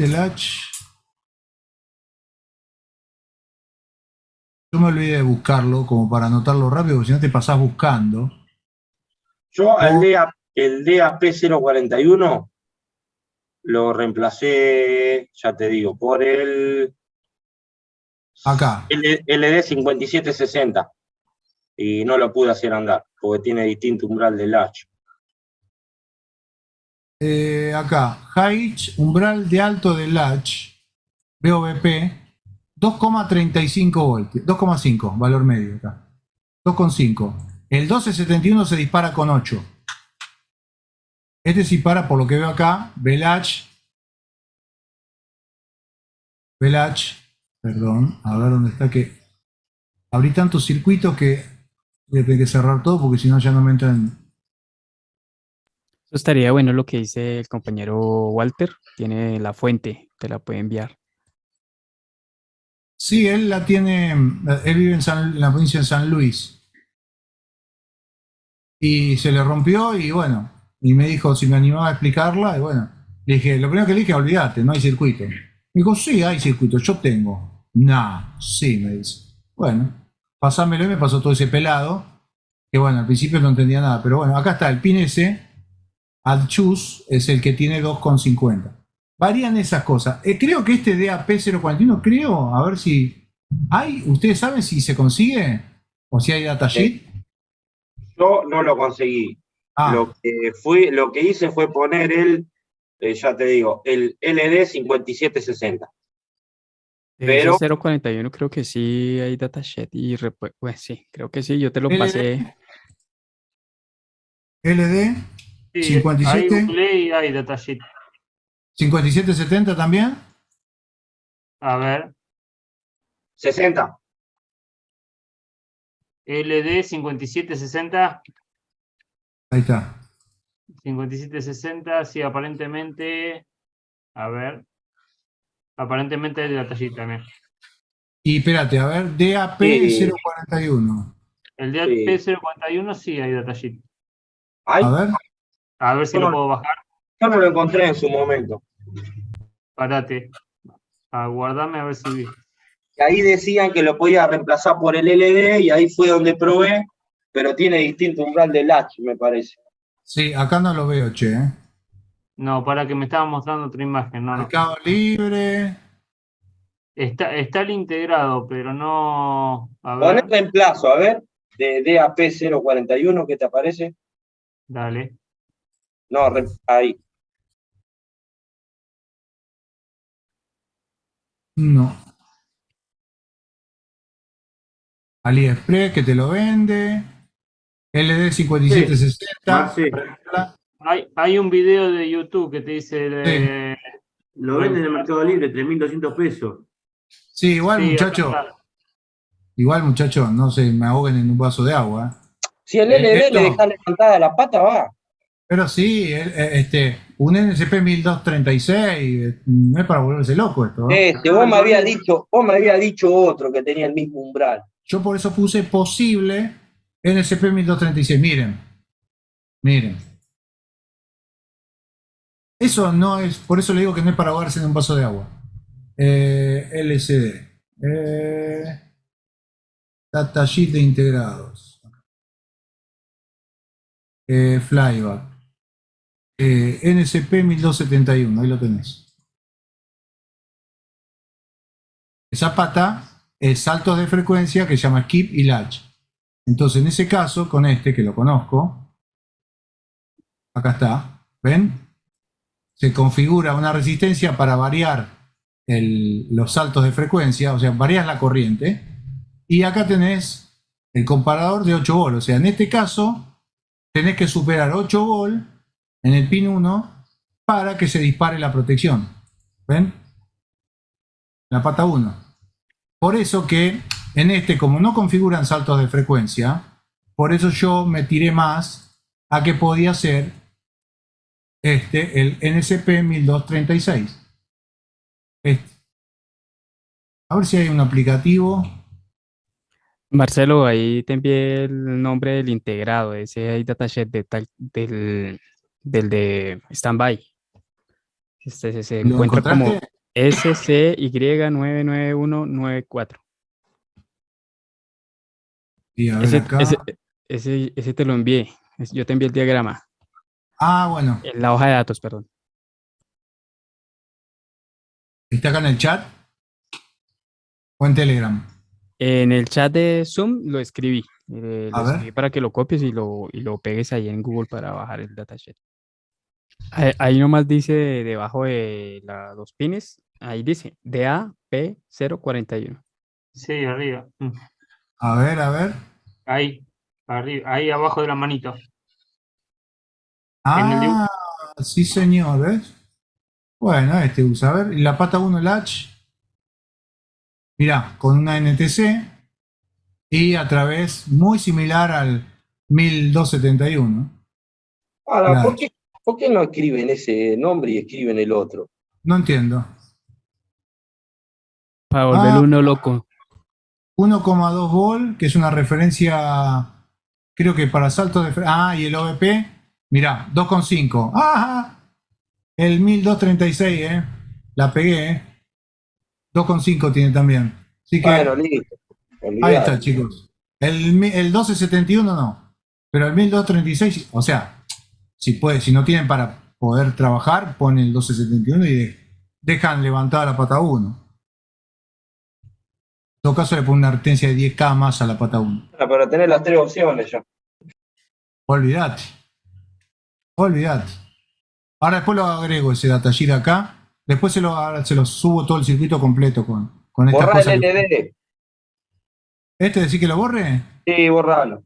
Yo me olvidé de buscarlo como para anotarlo rápido, porque si no te pasás buscando. Yo el DAP041 lo reemplacé, ya te digo, por el acá. LD5760 y no lo pude hacer andar, porque tiene distinto umbral de latch. Acá, height, umbral de alto de latch, BOVP, 2,35 voltios, 2,5, valor medio acá. 2,5. El 1271 se dispara con 8. Este se dispara, por lo que veo acá, Velach, perdón, a ver dónde está que... Abrí tantos circuitos que voy a tener que cerrar todo porque si no ya no me entran. Eso estaría bueno lo que dice el compañero Walter. Tiene la fuente, te la puede enviar. Sí, él la tiene, él vive en la provincia de San Luis. Y se le rompió y bueno, y me dijo si me animaba a explicarla y bueno, le dije, lo primero que le dije, olvídate, no hay circuito. Me dijo, sí, hay circuito, yo tengo. Nah, sí, me dice. Bueno, pasámelo y me pasó todo ese pelado, que bueno, al principio no entendía nada, pero bueno, acá está el pin S, Adchus es el que tiene 2,50. Varían esas cosas. Creo que este DAP041, creo, a ver si hay, ¿ustedes saben si se consigue? O si hay datasheet. Yo no lo conseguí. Ah, Lo que hice fue poner ya te digo, el LD 5760. De ese Pero 041 creo que sí hay datasheet y pues sí, creo que sí, yo te lo LD, pasé. LD Sí, ahí 57, googleé y hay datasheet. 5770 también. A ver, 60. LD 5760. Ahí está. 5760, sí, aparentemente. A ver. Aparentemente hay datasheet también. Y espérate, a ver, DAP Sí. 041. El Sí. DP041 sí hay datasheet. ¿Hay? A ver, A ver si Yo lo no, puedo bajar. yo no lo encontré en su momento. Parate. Aguardame a ver si vi. Y ahí decían que lo podía reemplazar por el LD y ahí fue donde probé, pero tiene distinto umbral de latch, me parece. sí, acá no lo veo, che. No, para que me estaba mostrando otra imagen. No, no. Mercado Libre. Está el integrado, pero no. A Pon el ver, reemplazo, a ver, de DAP041, ¿qué te aparece? dale. No, ahí. No. AliExpress que te lo vende. LD 5760. Marce, Hay un video de YouTube que te dice. lo venden en el Mercado Libre, 3.200 pesos. Sí, igual, Sí, acá muchacho. está. Igual, muchacho, no se me ahoguen en un vaso de agua. Si el LD Esto- le deja levantada la pata, va. Pero sí, un NSP 1236, no es para volverse loco esto. Vos me habías dicho otro que tenía el mismo umbral. Yo por eso puse posible NSP 1236. Miren. Eso no es, por eso le digo que no es para ahogarse en un vaso de agua. LCD. Datasheet de integrados. Flyback. NSP 1271, ahí lo tenés. Esa pata es saltos de frecuencia que se llama skip y latch. Entonces, en ese caso, con este que lo conozco, acá está, ¿ven? Se configura una resistencia para variar los saltos de frecuencia, o sea, varias la corriente, y acá tenés el comparador de 8 volt, o sea, en este caso tenés que superar 8 volt en el pin 1 para que se dispare la protección, ¿ven? La pata 1. Por eso que en este, como no configuran saltos de frecuencia, por eso yo me tiré más a que podía ser el NSP 1236. A ver si hay un aplicativo. Marcelo, ahí te envié el nombre del integrado, ese hay datasheet del de Standby. Se ¿Lo encuentra como encontraste? SCY99194. Y a ver Ese, acá. ese, ese te lo envié. Yo te envié el diagrama, Ah, bueno. en la hoja de datos, perdón. ¿Está acá en el chat? ¿O en Telegram? En el chat de Zoom lo escribí. A Lo ver. escribí para que lo copies y lo pegues ahí en Google para bajar el datasheet. Ahí nomás dice debajo de los pines, ahí dice DAP P041. Sí, arriba. A ver. Ahí, arriba, ahí abajo de la manito. En el dibujo. Ah, sí señor, ¿ves? Bueno, este usa, a ver, y la pata 1 latch, mirá, con una NTC y a través muy similar al 1271. Ahora, Claro. ¿por qué no escriben ese nombre y escriben el otro? No entiendo. Para volverlo Ah, uno loco. 1,2 volt, que es una referencia, creo que para saltos de... y el OVP, mirá, 2,5. ¡Ah! El 1236, la pegué, 2,5 tiene también. Así que Bueno, listo. ahí está, Olvidate. chicos. El 1271 no, pero el 1236, o sea, si no tienen para poder trabajar, ponen el 1271 y dejan levantada la pata 1. En todo caso, le ponen una retencia de 10K más a la pata 1. Bueno, pero tenés las tres opciones ya. Olvídate. Ahora después lo agrego ese datasheet acá. Después ahora se lo subo todo el circuito completo con estas Borrá cosas. el LD. ¿Este decís que lo borre? Sí, borralo.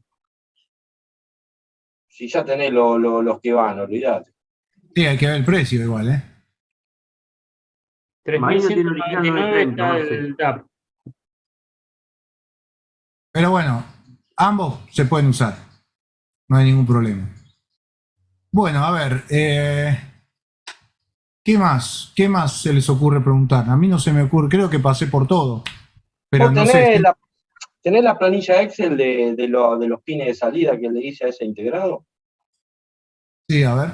Si ya tenés los que van, olvidate. Sí, hay que ver el precio igual, ¿eh? Marino tiene original 3.199 930, está Marce. el DAP. Pero bueno, ambos se pueden usar. No hay ningún problema. Bueno, a ver, ¿qué más? ¿Qué más se les ocurre preguntar? A mí no se me ocurre, creo que pasé por todo. Pero ¿Vos no tenés, sé. tenés la planilla Excel de los pines de salida que le hice a ese integrado? Sí, a ver.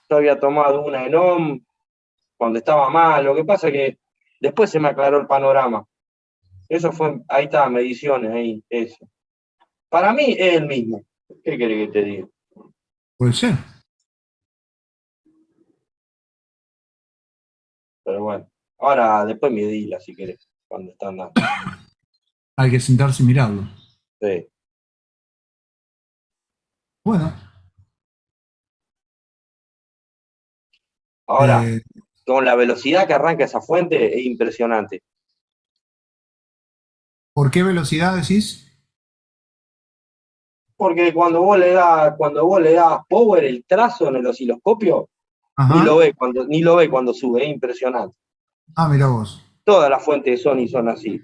Yo había tomado una en OM cuando estaba mal. Lo que pasa es que después se me aclaró el panorama. Eso fue, ahí está, mediciones, ahí, eso. Para mí es el mismo. ¿Qué querés que te diga? Puede ser. Pero bueno, ahora después medila si querés, cuando están dando. Hay que sentarse y mirarlo. Sí. Bueno. Ahora, eh, con la velocidad que arranca esa fuente, es impresionante. ¿Por qué velocidad decís? Porque cuando vos le das power, el trazo en el osciloscopio, Ajá. ni lo ve cuando sube, es impresionante. Ah, mira vos. Todas las fuentes de Sony son así.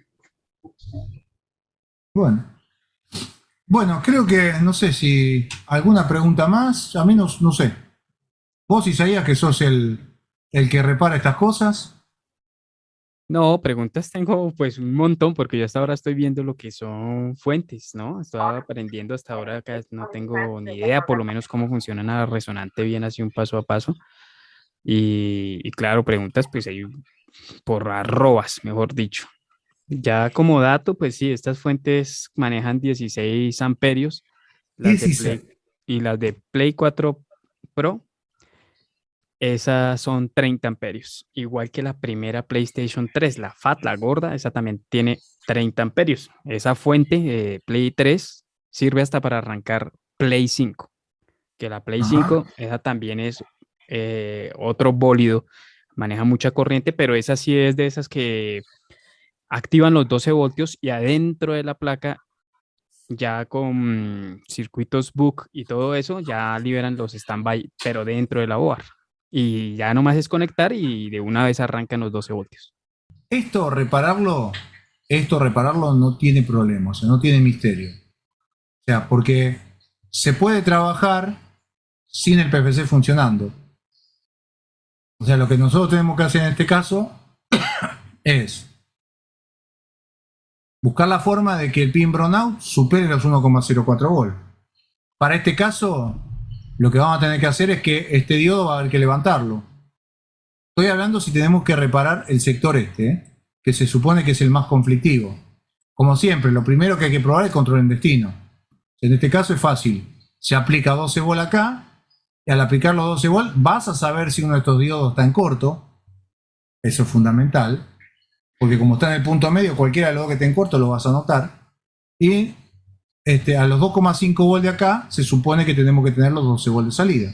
Bueno. Bueno, creo que, no sé si alguna pregunta más. A mí no sé. Vos, Isaías, que sos el que repara estas cosas. No, preguntas tengo pues un montón porque yo hasta ahora estoy viendo lo que son fuentes, ¿no? Estoy aprendiendo hasta ahora, acá no tengo ni idea por lo menos cómo funciona una resonante bien así un paso a paso. Y claro, preguntas pues hay por arrobas, mejor dicho. Ya como dato, pues sí, estas fuentes manejan 16 amperios, las de 16. Play, y las de Play 4 Pro. Esas son 30 amperios, igual que la primera PlayStation 3, la FAT, la gorda, esa también tiene 30 amperios. Esa fuente, Play 3, sirve hasta para arrancar Play 5, que la Play 5, esa también es otro bólido, maneja mucha corriente, pero esa sí es de esas que activan los 12 voltios y adentro de la placa, ya con circuitos BUC y todo eso, ya liberan los standby, pero dentro de la board. Y ya nomás es conectar y de una vez arrancan los 12 voltios. Esto repararlo no tiene problema, o sea, no tiene misterio. O sea, porque se puede trabajar sin el PFC funcionando. O sea, lo que nosotros tenemos que hacer en este caso es buscar la forma de que el pin brownout supere los 1,04 volt. Para este caso, lo que vamos a tener que hacer es que este diodo va a haber que levantarlo. Estoy hablando si tenemos que reparar el sector que se supone que es el más conflictivo. Como siempre, lo primero que hay que probar es control en destino. En este caso es fácil. Se aplica 12 volt acá, y al aplicar los 12 volt vas a saber si uno de estos diodos está en corto. Eso es fundamental, porque como está en el punto medio, cualquiera de los dos que esté en corto lo vas a notar. Y a los 2,5 volt de acá se supone que tenemos que tener los 12 volt de salida.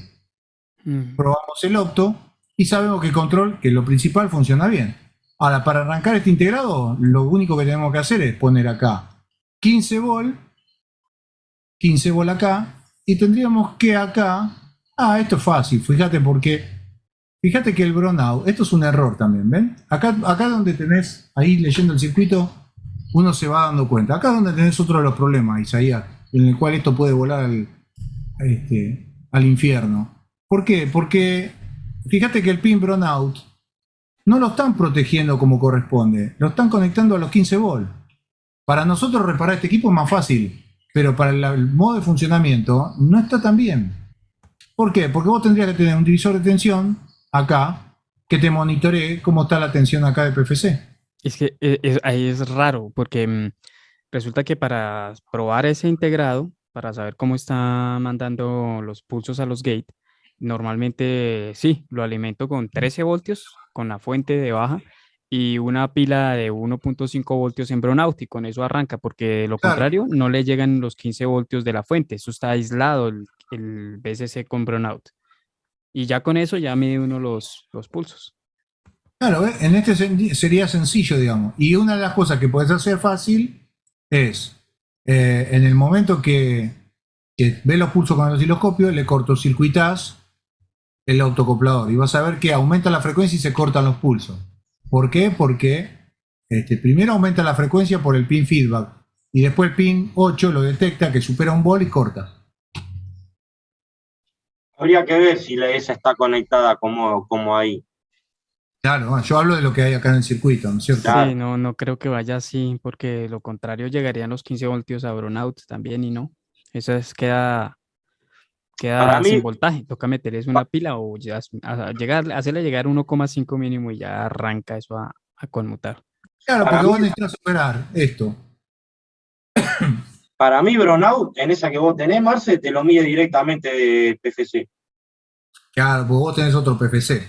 Probamos el opto y sabemos que el control, que es lo principal, funciona bien. Ahora, para arrancar este integrado, lo único que tenemos que hacer es poner acá 15 volt acá, y tendríamos que acá, esto es fácil, fíjate que el brownout, esto es un error también, ¿ven? Acá donde tenés, ahí leyendo el circuito, uno se va dando cuenta. Acá donde tenés otro de los problemas, Isaías, en el cual esto puede volar al infierno. ¿Por qué? Porque fíjate que el pin brownout no lo están protegiendo como corresponde, lo están conectando a los 15 volt. Para nosotros reparar este equipo es más fácil, pero para el modo de funcionamiento no está tan bien. ¿Por qué? Porque vos tendrías que tener un divisor de tensión acá que te monitoree cómo está la tensión acá de PFC. Es que ahí es raro, porque resulta que para probar ese integrado, para saber cómo está mandando los pulsos a los gate, normalmente sí, lo alimento con 13 voltios, con la fuente de baja, y una pila de 1.5 voltios en brownout, y con eso arranca, porque de lo Claro. contrario no le llegan los 15 voltios de la fuente, eso está aislado el BSC con brownout. Y ya con eso ya mide uno los pulsos. Claro, en este sería sencillo, digamos. Y una de las cosas que puedes hacer fácil es, en el momento que ves los pulsos con el osciloscopio, le cortocircuitás el autocoplador y vas a ver que aumenta la frecuencia y se cortan los pulsos. ¿Por qué? Porque primero aumenta la frecuencia por el pin feedback y después el pin 8 lo detecta que supera un volt y corta. Habría que ver si esa está conectada como ahí. Claro, yo hablo de lo que hay acá en el circuito, ¿no es cierto? Claro. Sí, no creo que vaya así, porque de lo contrario llegarían los 15 voltios a brownout también, y no. Eso queda Para mí- sin voltaje. Toca meterles una pila o ya hacerle llegar 1,5 mínimo y ya arranca eso a conmutar. Claro, Para porque mí- vos necesitas superar esto. Para mí, brownout, en esa que vos tenés, Marce, te lo mide directamente de PFC. Claro, porque vos tenés otro PFC.